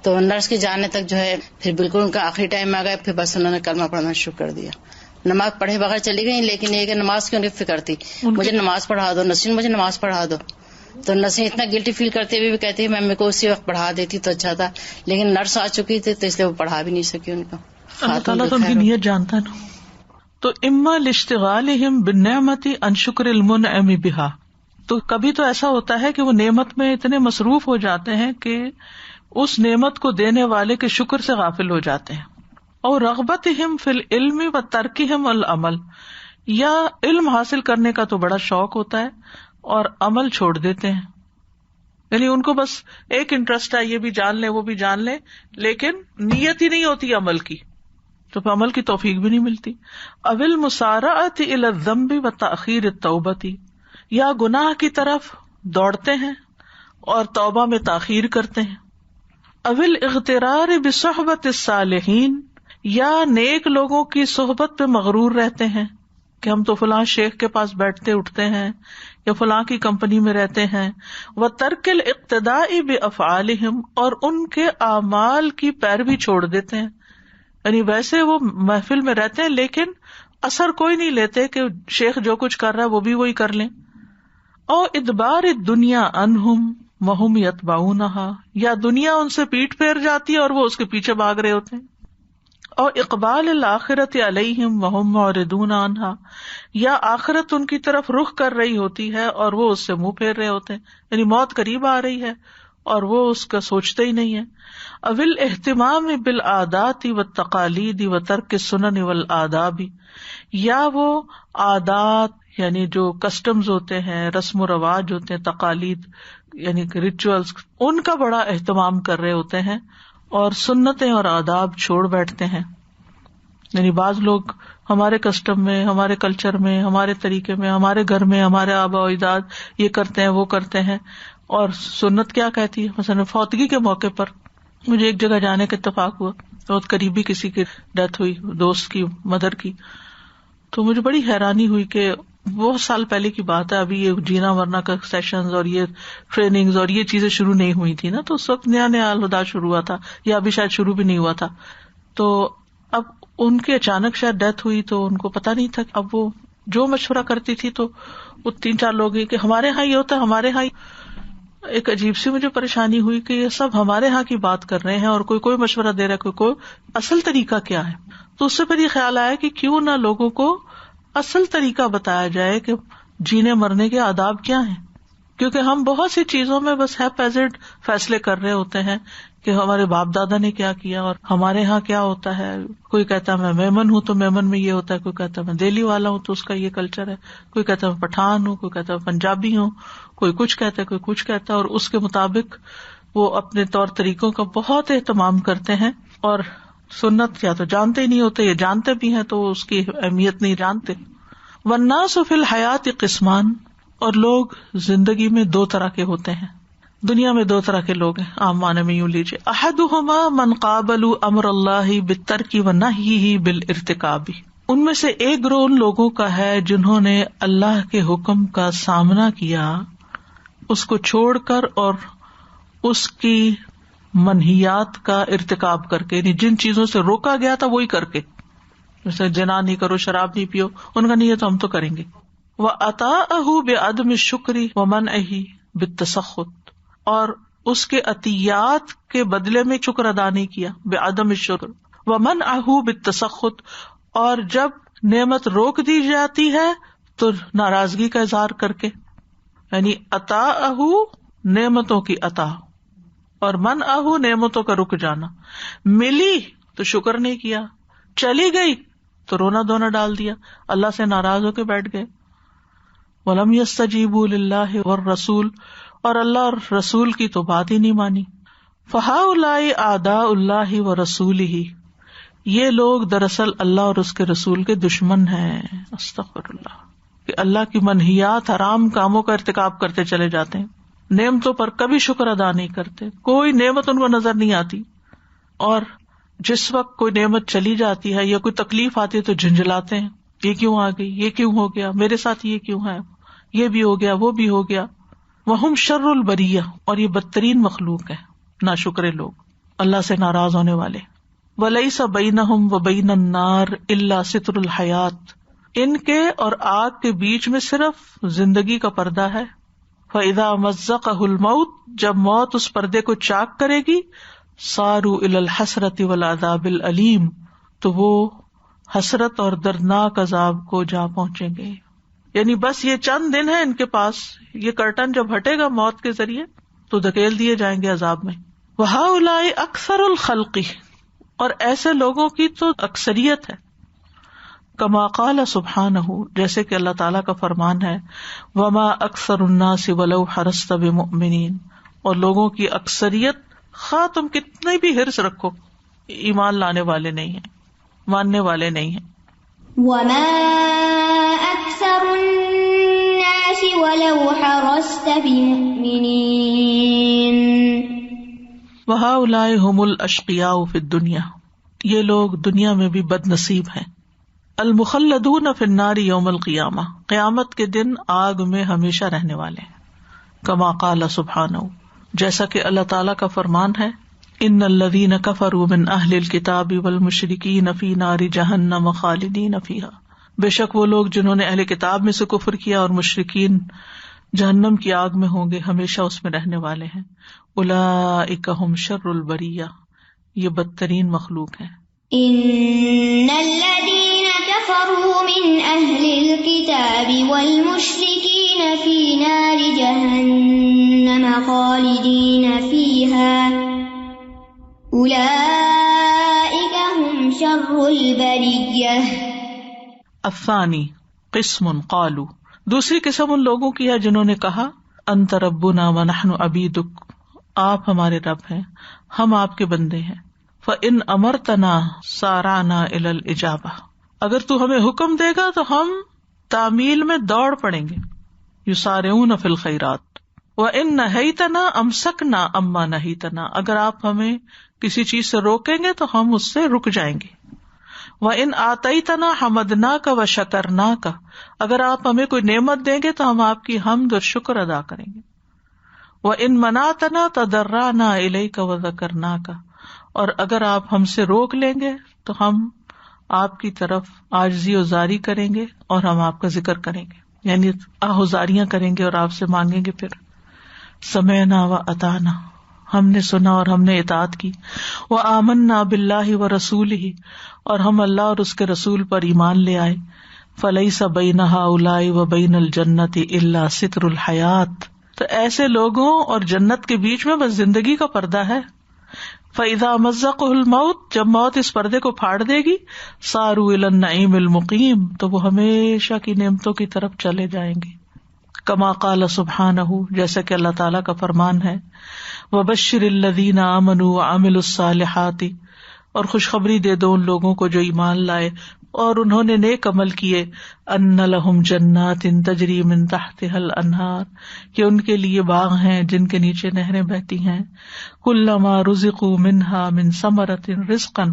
تو نرس کے جانے تک جو ہے پھر بالکل ان کا آخری ٹائم آ گیا، پھر بس انہوں نے کلمہ پڑھنا شروع کر دیا. نماز پڑھے بغیر چلی گئی، لیکن یہ کہ نماز کی ان کی فکر تھی، مجھے نماز پڑھا دو نسرین، مجھے نماز پڑھا دو. تو نسرین اتنا گلٹی فیل کرتے ہوئے بھی کہتی ہے میں امی کو اسی وقت پڑھا دیتی تو اچھا تھا، لیکن نرس آ چکی تھی تو اس لیے وہ پڑھا بھی نہیں سکی ان کو. اللہ تعالیٰ تو ان کی نیت جانتا نا. تو اما لاشتغالہم بالنعمت عن شکر المنعم بہا، تو کبھی تو ایسا ہوتا ہے کہ وہ نعمت میں اتنے مصروف ہو جاتے ہیں کہ اس نعمت کو دینے والے کے شکر سے غافل ہو جاتے ہیں. اور رغبتہم فی العلم و ترکہم العمل، یا علم حاصل کرنے کا تو بڑا شوق ہوتا ہے اور عمل چھوڑ دیتے ہیں. یعنی ان کو بس ایک انٹرسٹ ہے، یہ بھی جان لیں وہ بھی جان لیں، لیکن نیت ہی نہیں ہوتی عمل کی، تو پھر عمل کی توفیق بھی نہیں ملتی. اول مسارعۃ الی الذنب و تاخیر التوبۃ، یا گناہ کی طرف دوڑتے ہیں اور توبہ میں تاخیر کرتے ہیں. اول اغترار بصحبۃ الصالحین، یا نیک لوگوں کی صحبت پہ مغرور رہتے ہیں کہ ہم تو فلاں شیخ کے پاس بیٹھتے اٹھتے ہیں یا فلاں کی کمپنی میں رہتے ہیں. وترک الاقتداء بافعالہم، اور ان کے اعمال کی پیروی چھوڑ دیتے ہیں. یعنی ویسے وہ محفل میں رہتے ہیں لیکن اثر کوئی نہیں لیتے کہ شیخ جو کچھ کر رہا ہے وہ بھی وہی کر لیں. او ادبار الدنیا عنہم وہم یتبعونہا، یا دنیا ان سے پیٹ پھیر جاتی ہے اور وہ اس کے پیچھے بھاگ رہے ہوتے ہیں. اور اقبال الآخرت علیہم وہم معرضون عنہا، یا آخرت ان کی طرف رخ کر رہی ہوتی ہے اور وہ اس سے منہ پھیر رہے ہوتے ہیں. یعنی موت قریب آ رہی ہے اور وہ اس کا سوچتے ہی نہیں ہے. اول اہتمام بالعادات والتقالید وترک السنن والآداب، یا وہ عادات یعنی جو کسٹمز ہوتے ہیں، رسم و رواج ہوتے ہیں، تقالید یعنی ریچولز، ان کا بڑا اہتمام کر رہے ہوتے ہیں اور سنتیں اور آداب چھوڑ بیٹھتے ہیں. یعنی بعض لوگ ہمارے کسٹم میں، ہمارے کلچر میں، ہمارے طریقے میں، ہمارے گھر میں ہمارے آبا و اجداد یہ کرتے ہیں وہ کرتے ہیں، اور سنت کیا کہتی ہے؟ مثلا فوتگی کے موقع پر مجھے ایک جگہ جانے کا اتفاق ہوا، بہت قریبی کسی کی ڈیتھ ہوئی، دوست کی مدر کی. تو مجھے بڑی حیرانی ہوئی کہ بہت سال پہلے کی بات ہے، ابھی یہ جینا مرنا کا سیشنز اور یہ ٹریننگز اور یہ چیزیں شروع نہیں ہوئی تھی نا، تو اس وقت نیا نیا الوداع شروع ہوا تھا، یا ابھی شاید شروع بھی نہیں ہوا تھا. تو اب ان کی اچانک شاید ڈیتھ ہوئی تو ان کو پتا نہیں تھا. اب وہ جو مشورہ کرتی تھی تو وہ 3-4 لوگ کہ ہمارے ہاں یہ ہوتا ہے، ہمارے ہاں. ایک عجیب سی مجھے پریشانی ہوئی کہ یہ سب ہمارے ہاں کی بات کر رہے ہیں اور کوئی مشورہ دے رہا ہے، کوئی اصل طریقہ کیا ہے. تو اس سے پھر یہ خیال آیا کہ کیوں نہ لوگوں کو اصل طریقہ بتایا جائے کہ جینے مرنے کے آداب کیا ہیں. کیونکہ ہم بہت سی چیزوں میں بس ہیپیزٹ فیصلے کر رہے ہوتے ہیں کہ ہمارے باپ دادا نے کیا کیا اور ہمارے ہاں کیا ہوتا ہے. کوئی کہتا ہے میں میمن ہوں تو میمن میں یہ ہوتا ہے، کوئی کہتا ہے میں دہلی والا ہوں تو اس کا یہ کلچر ہے، کوئی کہتا ہے میں پٹھان ہوں، کوئی کہتا ہے پنجابی ہوں، کوئی کچھ کہتا ہے، کوئی کچھ کہتا ہے، اور اس کے مطابق وہ اپنے طور طریقوں کا بہت اہتمام کرتے ہیں. اور سنت یا تو جانتے ہی نہیں ہوتے، یا جانتے بھی ہیں تو اس کی اہمیت نہیں جانتے. والناس فی الحیات قسمان، اور لوگ زندگی میں 2 طرح کے ہوتے ہیں. دنیا میں 2 طرح کے لوگ ہیں عام معنی میں یوں لیجیے. احدہما من قابلوا امر اللہ بالترک ونہیہ بالارتکاب، ان میں سے ایک گروہ ان لوگوں کا ہے جنہوں نے اللہ کے حکم کا سامنا کیا اس کو چھوڑ کر اور اس کی منہیات کا ارتکاب کر کے، یعنی جن چیزوں سے روکا گیا تھا وہی کر کے. جیسے زنا نہیں کرو، شراب نہیں پیو، ان کا نہیں ہے تو ہم تو کریں گے. وَأَطَاعَهُ بِعَدْمِ الشُّكْرِ وَمَنْعِهِ بِالتَّسَخُّطِ، اور اس کے عطیات کے بدلے میں شکر ادا نہیں کیا، بعدم الشکر. وَمَنْعَهُ بِالتَّسَخُّطِ، اور جب نعمت روک دی جاتی ہے تو ناراضگی کا اظہار کر کے، یعنی اطاعہ نعمتوں کی عطا اور منعہ نعمتوں کا رک جانا. ملی تو شکر نہیں کیا، چلی گئی تو رونا دھونا ڈال دیا، اللہ سے ناراض ہو کے بیٹھ گئے. وَلَمْ يَسْتَجِيبُوا لِلَّهِ وَالرَّسُولِ، اور اللہ اور رسول کی تو بات ہی نہیں مانی. فَهَؤُلَاءِ أَعْدَاءُ اللَّهِ وَرَسُولِهِ، یہ لوگ دراصل اللہ اور اس کے رسول کے دشمن ہیں. استغفر اللہ، کہ اللہ کی منہیات حرام کاموں کا ارتکاب کرتے چلے جاتے ہیں، نعمتوں پر کبھی شکر ادا نہیں کرتے، کوئی نعمت ان کو نظر نہیں آتی، اور جس وقت کوئی نعمت چلی جاتی ہے یا کوئی تکلیف آتی ہے تو جھنجھلاتے ہیں، یہ کیوں آ گئی، یہ کیوں ہو گیا، میرے ساتھ یہ کیوں ہے، یہ بھی ہو گیا، وہ بھی ہو گیا. وہم شر البریہ، اور یہ بدترین مخلوق ہے ناشکرے لوگ، اللہ سے ناراض ہونے والے. ولیس بینہم وبین النار الا ستر الحیات، ان کے اور آگ کے بیچ میں صرف زندگی کا پردہ ہے. فاذا مزقہ الموت، جب موت اس پردے کو چاک کرے گی، صاروا الی الحسرۃ والعذاب العلیم، تو وہ حسرت اور دردناک عذاب کو جا پہنچیں گے. یعنی بس یہ چند دن ہے ان کے پاس، یہ کرٹن جب ہٹے گا موت کے ذریعے تو دھکیل دیے جائیں گے عذاب میں. وہؤلاء اکثر الخلق، اور ایسے لوگوں کی تو اکثریت ہے. کما قال سبحانہ، جیسے کہ اللہ تعالیٰ کا فرمان ہے، وما اکثر الناس ولو حرصت بمؤمنین، اور لوگوں کی اکثریت خواہ تم کتنے بھی حرص رکھو ایمان لانے والے نہیں ہیں، ماننے والے نہیں ہیں. وما اکثر الناس ولو حرصت بمؤمنین وہؤلاء هم الاشقیاء فی الدنیا، یہ لوگ دنیا میں بھی بد نصیب ہیں. المخلدون فی النار یوم القیامہ، قیامت کے دن آگ میں ہمیشہ رہنے والے ہیں. کما قال سبحانہ، جیسا کہ اللہ تعالیٰ کا فرمان ہے، ان الذین کفروا من اہل الکتاب والمشرکین فی نار جہنم خالدین فیہا، بے شک وہ لوگ جنہوں نے اہل کتاب میں سے کفر کیا اور مشرکین جہنم کی آگ میں ہوں گے، ہمیشہ اس میں رہنے والے ہیں. اولئک ھم شر البریہ، یہ بدترین مخلوق ہیں. ان الذین کفروا من اہل الکتاب والمشرکین فی نار جہنم خالدین فیہا اولئک ھم شر البریہ. الثانی قسم قالوا، دوسری قسم ان لوگوں کی ہے جنہوں نے کہا، انت ربنا ونحن عبیدک، آپ ہمارے رب ہیں، ہم آپ کے بندے ہیں. فإن امرتنا سارعنا الی الاجابہ، اگر تو ہمیں حکم دے گا تو ہم تعمیل میں دوڑ پڑیں گے. یسارعون فی الخیرات، وَإِن نَهَيْتَنَا أَمْسَكْنَا أَمَّا نَهَيْتَنَا، اگر آپ ہمیں کسی چیز سے روکیں گے تو ہم اس سے رک جائیں گے. وَإِنْ آتَيْتَنَا حَمَدْنَاكَ وَشَكَرْنَاكَ، اگر آپ ہمیں کوئی نعمت دیں گے تو ہم آپ کی حمد اور شکر ادا کریں گے. وَإِنْ مَنَعْتَنَا تَضَرَّعْنَا إِلَيْكَ وَذَكَرْنَاكَ، اور اگر آپ ہم سے روک لیں گے تو ہم آپ کی طرف عاجزی و زاری کریں گے اور ہم آپ کا ذکر کریں گے، یعنی آہوزاریاں کریں گے اور آپ سے مانگیں گے. پھر سمعنا وأطعنا، ہم نے سنا اور ہم نے اطاعت کی. وآمنا باللہ ورسولہ، اور ہم اللہ اور اس کے رسول پر ایمان لے آئے. فلیس بین ہؤلاء وبین الجنۃ الا ستر الحیات، تو ایسے لوگوں اور جنت کے بیچ میں بس زندگی کا پردہ ہے. فإذا مزقه الموت، جب موت اس پردے کو پھاڑ دے گی، صاروا إلی النعیم المقیم، تو وہ ہمیشہ کی نعمتوں کی طرف چلے جائیں گے. کما قال سبحانہ، جیسا کہ اللہ تعالیٰ کا فرمان ہے، وبشر الذین آمنوا وعملوا الصالحات، اور خوشخبری دے دو ان لوگوں کو جو ایمان لائے اور انہوں نے نیک عمل کیے. ان لہم جنات تجری من تحتها الانہار، کہ ان کے لیے باغ ہیں جن کے نیچے نہریں بہتی ہیں. کلما رزقوا منها من ثمرۃ رزقا،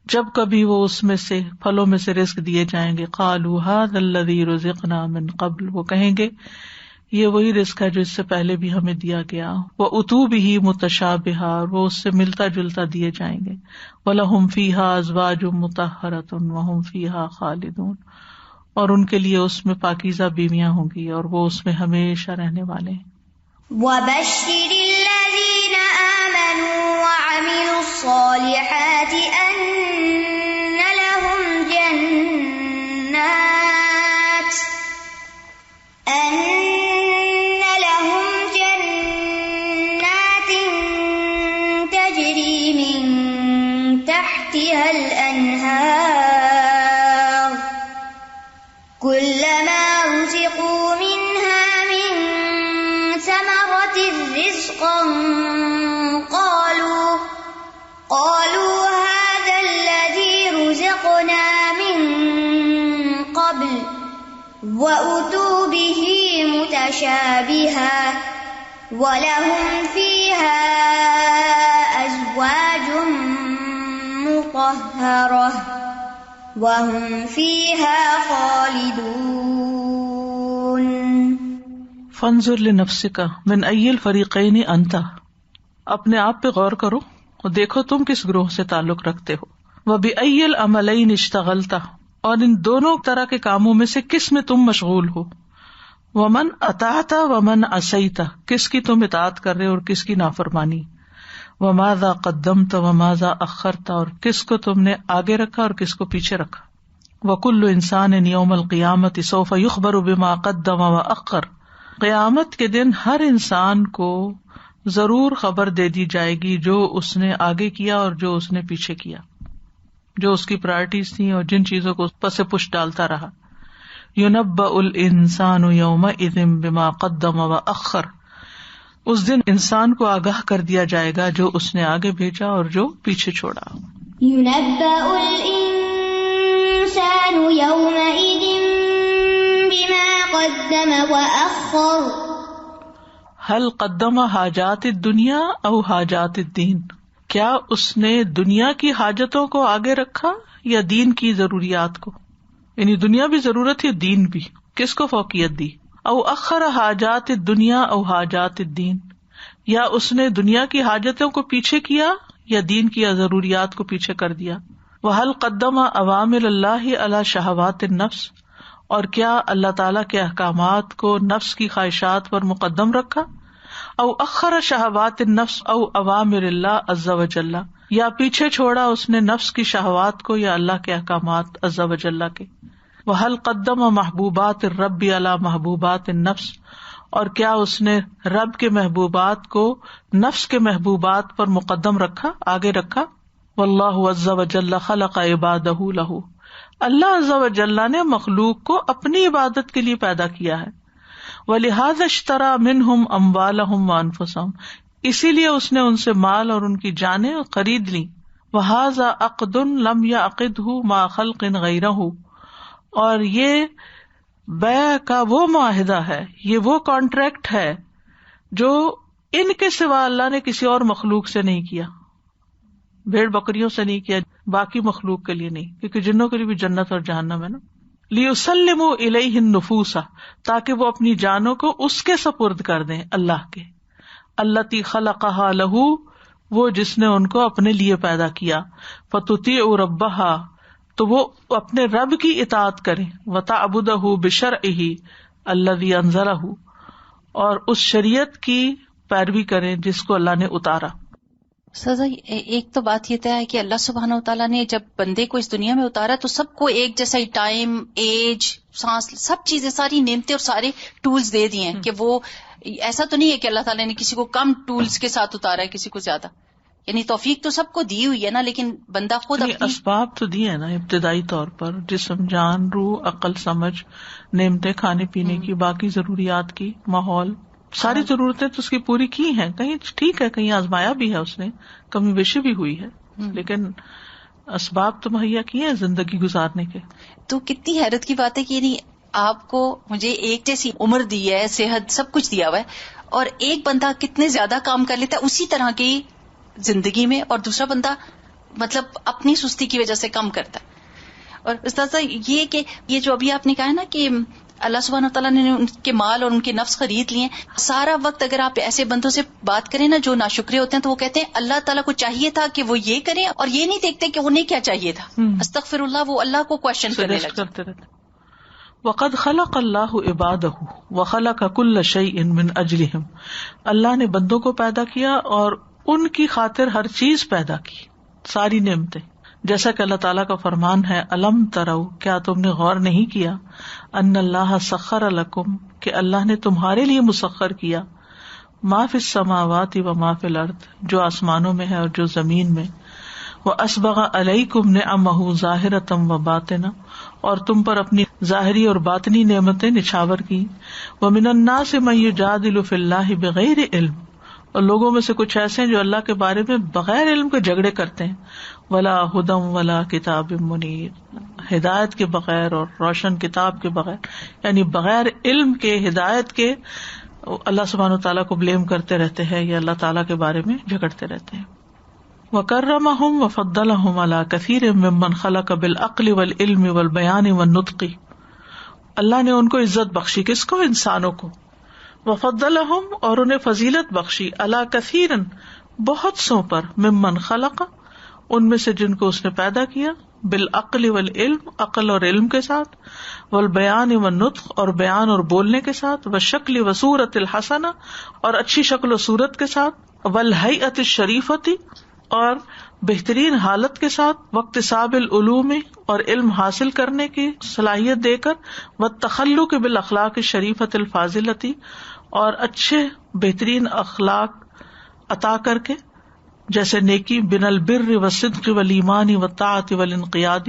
جب کبھی وہ اس میں سے پھلوں میں سے رزق دیے جائیں گے. قالوا هذا الذی رزقنا من قبل، وہ کہیں گے یہ وہی رزق ہے جو اس سے پہلے بھی ہمیں دیا گیا. وَأُتُوا بِهِ مُتَشَابِهًا، اور وہ اس سے ملتا جلتا دیے جائیں گے. وَلَهُمْ فِيهَا أَزْوَاجٌ مُطَهَّرَةٌ وَهُمْ فِيهَا خَالِدُونَ، اور ان کے لیے اس میں پاکیزہ بیویاں ہوں گی اور وہ اس میں ہمیشہ رہنے والے ہیں. وَبَشِّرِ الَّذِينَ آمَنُوا وَعَمِلُوا الصَّالِحَاتِ أَنَّ لَهُمْ جَنَّاتٍ تجری من تحتها الأنهار كلما رزقوا منها من ثمرة رزقا قالوا هذا الذي رزقنا من قبل وَأُتُوا بِهِ مُتَشَابِهًا وَلَهُمْ فِيهَا أَزْوَاجٌ مُطَهَّرَةٌ وَهُمْ فِيهَا خَالِدُونَ. فانظر لنفسک من أي الفریقین انت، اپنے آپ پہ غور کرو اور دیکھو تم کس گروہ سے تعلق رکھتے ہو. وَبِأَيِّ الْعَمَلَيْنِ اشْتَغَلْتَ، اور ان دونوں طرح کے کاموں میں سے کس میں تم مشغول ہو. ومن اطاعت ومن عصیت، کس کی تم اطاعت کر رہے اور کس کی نافرمانی. وماذا قدمت وماذا اخرت، اور کس کو تم نے آگے رکھا اور کس کو پیچھے رکھا. وکل انسان یوم القیامت سوف یخبر بما قدم واخر، قیامت کے دن ہر انسان کو ضرور خبر دے دی جائے گی جو اس نے آگے کیا اور جو اس نے پیچھے کیا، جو اس کی پرائرٹیز تھیں اور جن چیزوں کو پس پش ڈالتا رہا. یونبأ الانسان یومئذ بما قدم واخر، اس دن انسان کو آگاہ کر دیا جائے گا جو اس نے آگے بھیجا اور جو پیچھے چھوڑا. یونبأ الانسان یومئذ بما قدم واخر. هل قدم حاجات الدنیا او حاجات الدین، کیا اس نے دنیا کی حاجتوں کو آگے رکھا یا دین کی ضروریات کو، یعنی دنیا بھی ضرورت ہے دین بھی، کس کو فوقیت دی. او اخر حاجات الدنیا او حاجات الدین، یا اس نے دنیا کی حاجتوں کو پیچھے کیا یا دین کی ضروریات کو پیچھے کر دیا. وحل قدم اوامر اللہ علی شہوات النفس، اور کیا اللہ تعالیٰ کے احکامات کو نفس کی خواہشات پر مقدم رکھا. او اخر شہوات النفس او اوامر اللہ عز وجل، یا پیچھے چھوڑا اس نے نفس کی شہوات کو یا اللہ کے احکامات عز وجل کے. وحل قدم محبوبات الرب علی محبوبات النفس، اور کیا اس نے رب کے محبوبات کو نفس کے محبوبات پر مقدم رکھا، آگے رکھا. واللہ عز وجل خلق عبادہ لہ، اللہ عز وجل نے مخلوق کو اپنی عبادت کے لیے پیدا کیا ہے. وَلِهَذَا اشْتَرَى مِنْهُمْ أَمْوَالَهُمْ وَأَنفُسَهُمْ، اسی لیے اس نے ان سے مال اور ان کی جانیں خرید لی. وَهَذَا عَقْدٌ لَمْ يَعْقِدْهُ مَعَ خَلْقٍ غَيْرَهُ، اور یہ بیع کا وہ معاہدہ ہے، یہ وہ کانٹریکٹ ہے جو ان کے سوا اللہ نے کسی اور مخلوق سے نہیں کیا، بھیڑ بکریوں سے نہیں کیا، باقی مخلوق کے لیے نہیں، کیونکہ جنوں کے لیے بھی جنت اور جہنم ہے نا. لیسلموا الیہ النفوس، تاکہ وہ اپنی جانوں کو اس کے سپرد کر دیں، اللہ کے. التی خلقہا لہ، وہ جس نے ان کو اپنے لیے پیدا کیا. فتطیع ربہا، تو وہ اپنے رب کی اطاعت کریں. وتعبدہ بشرعہ الذی انزلہ، اور اس شریعت کی پیروی کریں جس کو اللہ نے اتارا. سزا ایک تو بات یہ طے ہے کہ اللہ سبحانہ وتعالیٰ نے جب بندے کو اس دنیا میں اتارا تو سب کو ایک جیسا ہی ٹائم، ایج، سانس، سب چیزیں، ساری نعمتیں اور سارے ٹولز دے دیے ہیں. کہ وہ ایسا تو نہیں ہے کہ اللہ تعالیٰ نے کسی کو کم ٹولز کے ساتھ اتارا ہے، کسی کو زیادہ. یعنی توفیق تو سب کو دی ہوئی ہے نا، لیکن بندہ خود اپنی اسباب تو دیے ہیں نا ابتدائی طور پر، جسم، جان، روح، عقل، سمجھ، نعمتیں، کھانے پینے کی، باقی ضروریات کی، ماحول، ساری ضرورتیں تو اس کی پوری کی ہیں. کہیں ٹھیک ہے، کہیں آزمایا بھی ہے اس نے، کمی بیشی بھی ہوئی ہے، لیکن اسباب تو مہیا کیے ہیں زندگی گزارنے کے. تو کتنی حیرت کی بات ہے کہ یعنی آپ کو مجھے ایک جیسی عمر دی ہے، صحت، سب کچھ دیا ہوا ہے، اور ایک بندہ کتنے زیادہ کام کر لیتا ہے اسی طرح کی زندگی میں، اور دوسرا بندہ مطلب اپنی سستی کی وجہ سے کم کرتا ہے. اور استاذہ یہ کہ یہ جو ابھی آپ نے کہا نا کہ اللہ سبحانہ تعالیٰ نے ان کے مال اور ان کے نفس خرید لیے، سارا وقت اگر آپ ایسے بندوں سے بات کریں نا جو ناشکرے ہوتے ہیں، تو وہ کہتے ہیں اللہ تعالیٰ کو چاہیے تھا کہ وہ یہ کریں، اور یہ نہیں دیکھتے کہ انہیں کیا چاہیے تھا. استغفر اللہ، وہ اللہ کو کوشچن کرنے لگتے ہیں. وقد خلق اللہ عبادہ وخلق کل شیء من اجلہم، اللہ نے بندوں کو پیدا کیا اور ان کی خاطر ہر چیز پیدا کی، ساری نعمتیں. جیسا کہ اللہ تعالیٰ کا فرمان ہے، الم ترو، کیا تم نے غور نہیں کیا، ان اللہ سخر لکم، کہ اللہ نے تمہارے لیے مسخر کیا، ما فی السماوات و ما فی الارض، جو آسمانوں میں ہے اور جو زمین میں، واسبغ علیکم نعمہ ظاہرۃ و باطنہ، اور تم پر اپنی ظاہری اور باطنی نعمتیں نچھاور کی. ومن الناس من یجادل فی اللہ بغیر علم، اور لوگوں میں سے کچھ ایسے ہیں جو اللہ کے بارے میں بغیر علم کے جھگڑے کرتے ہیں. ولا ہدی ولا کتاب منیر، ہدایت کے بغیر اور روشن کتاب کے بغیر، یعنی بغیر علم کے، ہدایت کے، اللہ سبحانہ تعالیٰ کو بلیم کرتے رہتے ہیں یا اللہ تعالیٰ کے بارے میں جھگڑتے رہتے ہیں. وکرمہم وفضلہم علی کثیر ممن خلق بالعقل والعلم والبیان والنطق، اللہ نے ان کو عزت بخشی، کس کو؟ انسانوں کو. وفضلہم، اور انہیں فضیلت بخشی، علی کثیر، بہت سو پر، ممن خلق، ان میں سے جن کو اس نے پیدا کیا، بالعقل والعلم، عقل اور علم کے ساتھ، والبیان والنطق، اور بیان اور بولنے کے ساتھ، والشکل وصورت الحسنہ، اور اچھی شکل و صورت کے ساتھ، والہیئۃ الشریفۃ، اور بہترین حالت کے ساتھ، واکتساب العلوم، اور علم حاصل کرنے کی صلاحیت دے کر، والتخلق بالاخلاق الشریفۃ الفاضلۃ، اور اچھے بہترین اخلاق عطا کر کے، جیسے نیکی، بن البر والصدق والایمان والطاعۃ والانقیاد،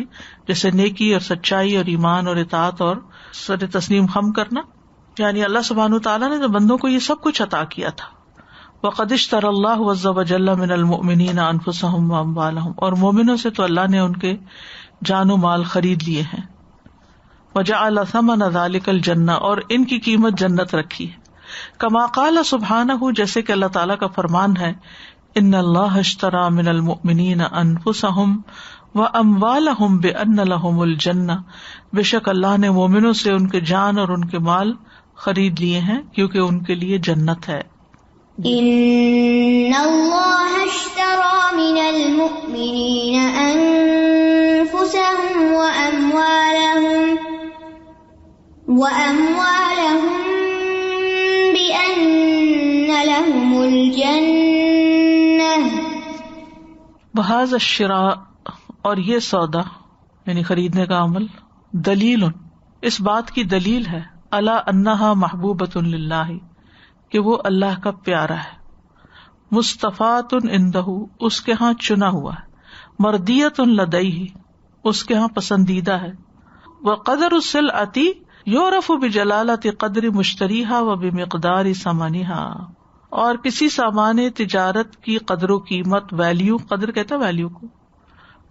جیسے نیکی اور سچائی اور ایمان اور اطاعت اور سر تسلیم خم کرنا. یعنی اللہ سبحانہ تعالیٰ نے تو بندوں کو یہ سب کچھ عطا کیا تھا. وقد اشترى اللہ عز وجل من المؤمنین انفسهم واموالهم، اور مومنوں سے تو اللہ نے ان کے جان و مال خرید لیے ہیں. وجعل ثمن ذلك الجنہ، اور ان کی قیمت جنت رکھی ہے. کما قال سبحانہ، جیسے کہ اللہ تعالیٰ کا فرمان ہے، ان اللہ اشترى من المؤمنین انفسهم واموالهم بان لهم الجنہ، بے شک اللہ نے مومنوں سے ان کے جان اور ان کے مال خرید لیے ہیں کیونکہ ان کے لیے جنت ہے. ان اللہ اشترى من المؤمنین انفسهم واموالهم بان لهم الجنہ. وهذا الشراء، اور یہ سودا یعنی خریدنے کا عمل، دلیل، اس بات کی دلیل ہے، الا انہا محبوبۃ للہ، کہ وہ اللہ کا پیارا ہے، مصطفیٰ عندہ، اس کے ہاں چنا ہوا ہے، مردیۃ لدیہ، اس کے ہاں پسندیدہ ہے. وقدر السلعۃ یعرف بجلالۃ قدر مشتریہا وبمقدار ثمنہا، اور کسی سامان تجارت کی قدر و قیمت، ویلیو، قدر کہتا ہے ویلیو کو،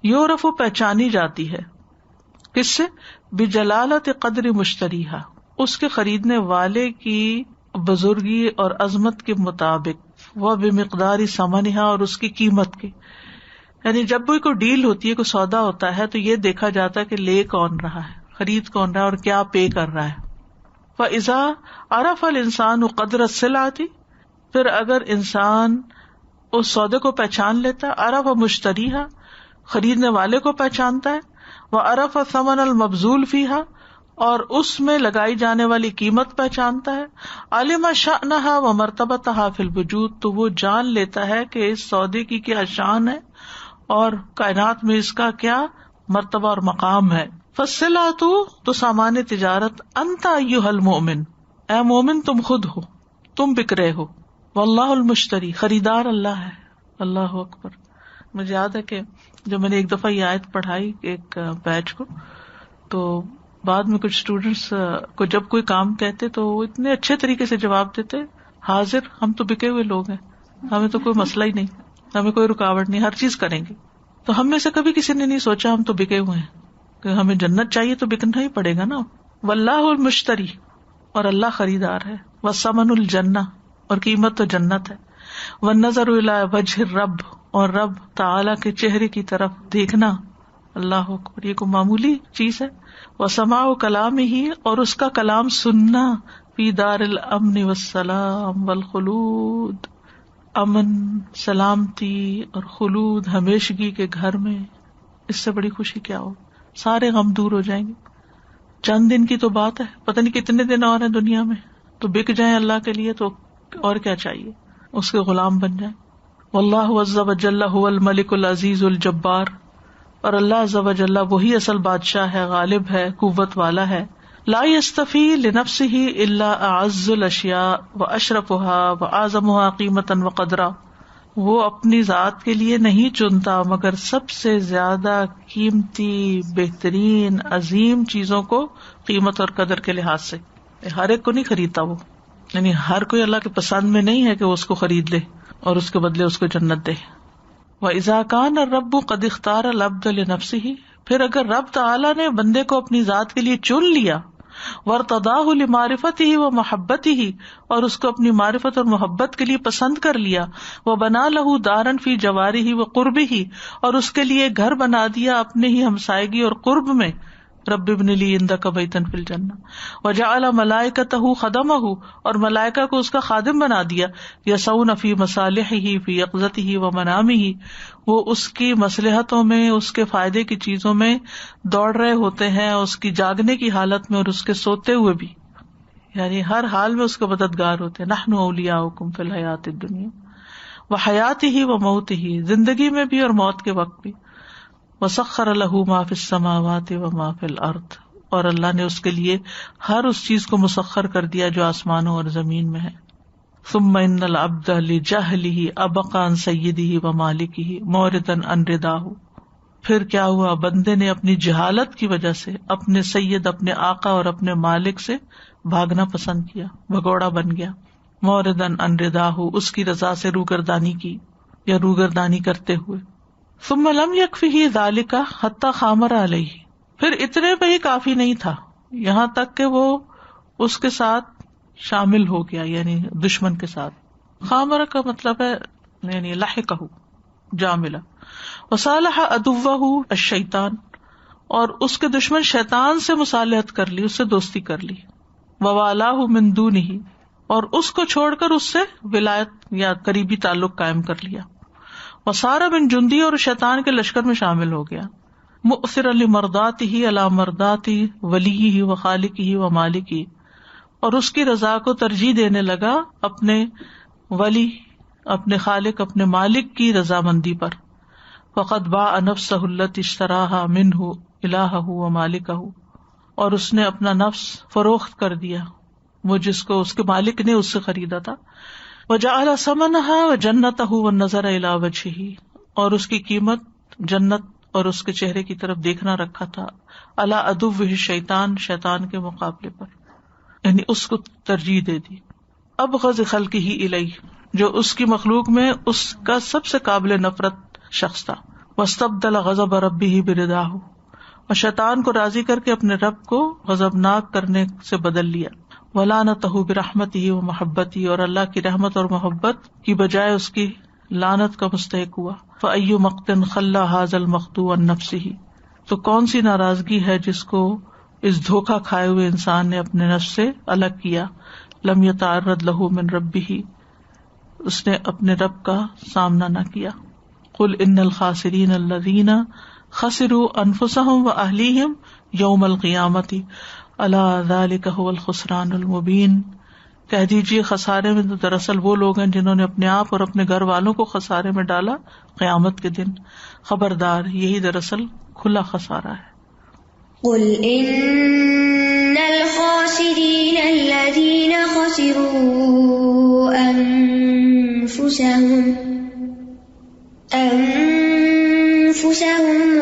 یعرف پہچانی جاتی ہے، کس سے؟ بجلالۃ قدر مشتریہا، اس کے خریدنے والے کی بزرگی اور عظمت کے مطابق، وہ بمقدار ثمنھا، اور اس کی قیمت کے. یعنی جب کوئی ڈیل ہوتی ہے، کوئی سودا ہوتا ہے، تو یہ دیکھا جاتا ہے کہ لے کون رہا ہے، خرید کون رہا ہے، اور کیا پے کر رہا ہے. فَإِذَا عَرَفَ الْإِنسَانُ قَدْرَ السِّلْعَةِ، پھر اگر انسان اس سودے کو پہچان لیتا ہے، عرف مشتریها، خریدنے والے کو پہچانتا ہے، وعرف ثمن المبذول فیها، اور اس میں لگائی جانے والی قیمت پہچانتا ہے، علم شأنها ومرتبتها فی الوجود، تو وہ جان لیتا ہے کہ اس سودے کی کیا شان ہے اور کائنات میں اس کا کیا مرتبہ اور مقام ہے. فالصلعۃ، تو سامان تجارت، انت ایھا المؤمن، اے مومن تم خود ہو، تم بک رہے ہو، واللہ المشتری، خریدار اللہ ہے. اللہ اکبر. مجھے یاد ہے کہ جب میں نے ایک دفعہ یہ آیت پڑھائی ایک بیچ کو، تو بعد میں کچھ اسٹوڈینٹس کو جب کوئی کام کہتے تو وہ اتنے اچھے طریقے سے جواب دیتے، حاضر، ہم تو بکے ہوئے لوگ ہیں، ہمیں تو کوئی مسئلہ ہی نہیں، ہمیں کوئی رکاوٹ نہیں، ہر چیز کریں گے. تو ہم میں سے کبھی کسی نے نہیں سوچا ہم تو بکے ہوئے ہیں، کہ ہمیں جنت چاہیے تو بکنا ہی پڑے گا نا. واللہ المشتری، اور اللہ خریدار ہے، والثمن الجنہ، اور قیمت تو جنت ہے، والنظر الی وجہ الرب، اور رب تعالی کے چہرے کی طرف دیکھنا. اللہ اکبر، یہ کوئی معمولی چیز ہے. وسماع کلامہ، اور اس کا کلام سننا، فی دار الامن والسلام والخلود، امن، سلامتی اور خلود، ہمیشگی کے گھر میں. اس سے بڑی خوشی کیا ہو؟ سارے غم دور ہو جائیں گے. چند دن کی تو بات ہے، پتہ نہیں کتنے دن اور ہیں دنیا میں، تو بک جائیں اللہ کے لیے تو اور کیا چاہیے، اس کے غلام بن جائیں. واللہ عز وجل هو الملک العزیز الجبار، اور اللہ عز وجل وہی اصل بادشاہ ہے، غالب ہے، قوت والا ہے. لا يستفی لنفسه الا اعز الاشیاء واشرفها واعظمها قیمتا وقدرا، وہ اپنی ذات کے لیے نہیں چنتا مگر سب سے زیادہ قیمتی، بہترین، عظیم چیزوں کو قیمت اور قدر کے لحاظ سے. ہر ایک کو نہیں خریدتا وہ، یعنی ہر کوئی اللہ کے پسند میں نہیں ہے کہ وہ اس کو خرید لے اور اس کے بدلے اس کو جنت دے. وَإِذَا كَانَ الرَّبُّ قَدِ اخْتَارَ الْعَبْدَ لِنَفْسِهِ، پھر اگر رب تعالیٰ نے بندے کو اپنی ذات کے لیے چن لیا، وَارْتَضَاهُ لِمَعْرِفَتِهِ وَمَحَبَّتِهِ، اور اس کو اپنی معرفت اور محبت کے لیے پسند کر لیا، وَبَنَا لَهُ دَارًا فِي جَوَارِهِ وَقُرْبِهِ، اور اس کے لیے گھر بنا دیا اپنے ہی ہمسائیگی اور قرب میں. رب ابن لی عندک بیتا فی الجنہ، وجعل ملائکتہ خدمہ، اور ملائکہ کو اس کا خادم بنا دیا. یسعون فی مصالحہ فی یقظتہ ومنامہ، وہ اس کی مصلحتوں میں، اس کے فائدے کی چیزوں میں دوڑ رہے ہوتے ہیں، اس کی جاگنے کی حالت میں اور اس کے سوتے ہوئے بھی، یعنی ہر حال میں اس کے مددگار ہوتے ہیں. نحن اولیاؤکم فی الحیاۃ الدنیا وحیاتہ وموتہ، زندگی میں بھی اور موت کے وقت بھی. وسخر له ما فی السماوات وما فی الارض، اور اللہ نے اس کے لیے ہر اس چیز کو مسخر کر دیا جو آسمانوں اور زمین میں ہے. ثم ان العبد لجہلہ ابقى عن سیدہ ومالکہ موردا عن رداہ، پھر کیا ہوا، بندے نے اپنی جہالت کی وجہ سے اپنے سید، اپنے آقا اور اپنے مالک سے بھاگنا پسند کیا، بھگوڑا بن گیا. موردا عن رداہ، اس کی رضا سے روگردانی کی یا روگردانی کرتے ہوئے. ثم لم یکفہ ذلک حتی خامر علیہ، پھر اتنے پہ ہی کافی نہیں تھا، یہاں تک کہ وہ اس کے ساتھ شامل ہو گیا، یعنی دشمن کے ساتھ. خامر کا مطلب ہے یعنی لحقہ، جا ملا. وصالح عدوہ الشیطان، اور اس کے دشمن شیطان سے مصالحت کر لی، اس سے دوستی کر لی. ووالاہ من دونہ، اور اس کو چھوڑ کر اس سے ولایت یا قریبی تعلق قائم کر لیا. وصار من جندی، اور شیطان کے لشکر میں شامل ہو گیا. مؤثرا لمرضاتہ علی مرضات ولیہ وخالقہ ومالکہ، اور اس کی رضا کو ترجیح دینے لگا اپنے ولی، اپنے خالق، اپنے مالک کی رضامندی پر. فقد باع نفسہ التی اشتراہا منہ الہہ ومالکہ، اور اس نے اپنا نفس فروخت کر دیا، وہ جس کو اس کے مالک نے اس سے خریدا تھا. وجعل ثمنها وجنته والنظر الى وجهه، اور اس کی قیمت جنت اور اس کے چہرے کی طرف دیکھنا رکھا تھا. علی عدوہ الشیطان، شیطان کے مقابلے پر، یعنی اس کو ترجیح دے دی. ابغض خلقہ الیہ، جو اس کی مخلوق میں اس کا سب سے قابل نفرت شخص تھا. واستبدل غضب ربہ برداہ، اور شیطان کو راضی کر کے اپنے رب کو غضبناک کرنے سے بدل لیا. وَلَعْنَتَهُ بِرَحْمَتِهِ وَمَحَبَّتِهِ، اور اللہ کی رحمت اور محبت کی بجائے اس کی لعنت کا مستحق ہوا. فَأَيُّ مَقْتٍ خَلَّى هَذَا الْمَقْتُوعَ عَن نَفْسِهِ، تو کون سی ناراضگی ہے جس کو اس دھوکہ کھائے ہوئے انسان نے اپنے نفس سے الگ کیا. لم يتعرض له من ربه، اس نے اپنے رب کا سامنا نہ کیا. قل ان الخاسرین الذین خسروا انفسهم واهلیہم یوم القیامۃ الا ذلک هو الخسران المبین. کہہ دیجیے خسارے میں تو دراصل وہ لوگ ہیں جنہوں نے اپنے آپ اور اپنے گھر والوں کو خسارے میں ڈالا قیامت کے دن. خبردار، یہی دراصل کھلا خسارہ ہے. قل ان الخاسرین الذین خسروا انفسهم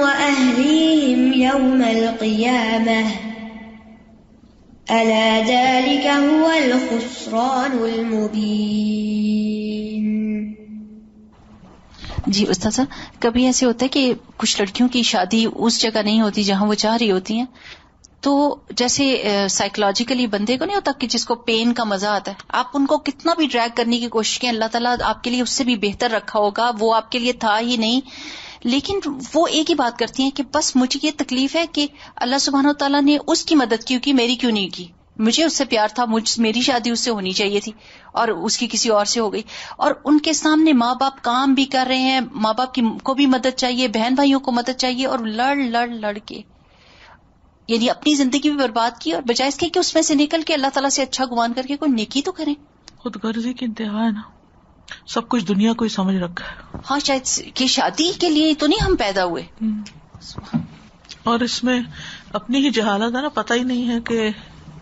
واهلیہم یوم القیامہ الا ذلک هو الخسران المبین. جی استاذہ، کبھی ایسے ہوتا ہے کہ کچھ لڑکیوں کی شادی اس جگہ نہیں ہوتی جہاں وہ چاہ رہی ہوتی ہیں، تو جیسے سائیکولوجیکلی بندے کو نہیں ہوتا کہ جس کو پین کا مزہ آتا ہے، آپ ان کو کتنا بھی ڈریگ کرنے کی کوشش کریں، اللہ تعالیٰ آپ کے لیے اس سے بھی بہتر رکھا ہوگا، وہ آپ کے لیے تھا ہی نہیں، لیکن وہ ایک ہی بات کرتی ہیں کہ بس مجھے یہ تکلیف ہے کہ اللہ سبحانہ و تعالیٰ نے اس کی مدد کی میری کیوں نہیں کی، مجھے اس سے پیار تھا، میری شادی اس سے ہونی چاہیے تھی اور اس کی کسی اور سے ہو گئی. اور ان کے سامنے ماں باپ کام بھی کر رہے ہیں، ماں باپ کو بھی مدد چاہیے، بہن بھائیوں کو مدد چاہیے، اور لڑ کے یعنی اپنی زندگی بھی برباد کی، اور بجائے اس کے کہ اس میں سے نکل کے اللہ تعالیٰ سے اچھا گمان کر کے کوئی نیکی تو کریں. خود غرضی کی انتہا ہے نا، سب کچھ دنیا کو ہی سمجھ رکھا ہے. ہاں، شاید کہ شادی کے لیے تو نہیں ہم پیدا ہوئے. اور اس میں اپنی ہی جہالت ہے نا، پتہ ہی نہیں ہے کہ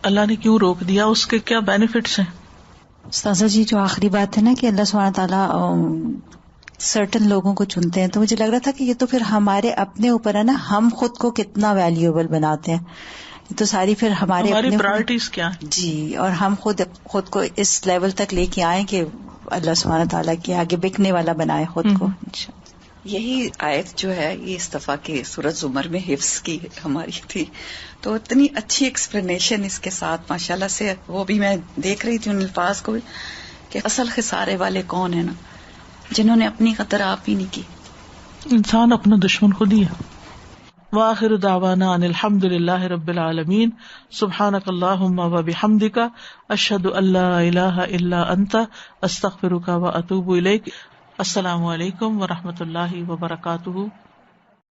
اللہ نے کیوں روک دیا، اس کے کیا بینیفٹس ہیں. استاذہ جی، جو آخری بات ہے نا کہ اللہ سبحانہ تعالیٰ سرٹن لوگوں کو چنتے ہیں، تو مجھے لگ رہا تھا کہ یہ تو پھر ہمارے اپنے اوپر ہے نا، ہم خود کو کتنا ویلیوبل بناتے ہیں. یہ تو ساری پھر ہماری پرائرٹیز کیا ہیں. جی، اور ہم خود کو اس لیول تک لے کے آئیں کہ اللہ سبحانہ تعالیٰ کے آگے بکنے والا بنائے خود کو. یہی آیت جو ہے یہ اس دفعہ کی سورۃ زمر میں حفظ کی ہماری تھی، تو اتنی اچھی ایکسپلینیشن اس کے ساتھ ماشاءاللہ سے، وہ بھی میں دیکھ رہی تھی ان الفاظ کو کہ اصل خسارے والے کون ہیں نا، جنہوں نے اپنی قدر آپ ہی نہیں کی. انسان اپنا دشمن خود ہی ہے. وآخر دعوانا ان الحمد للہ رب العالمین. سبحانک اللہم وبحمدک، اشہد ان لا الہ الا انت، استغفرک واتوب الیک. السلام علیکم ورحمۃ اللہ وبرکاتہ.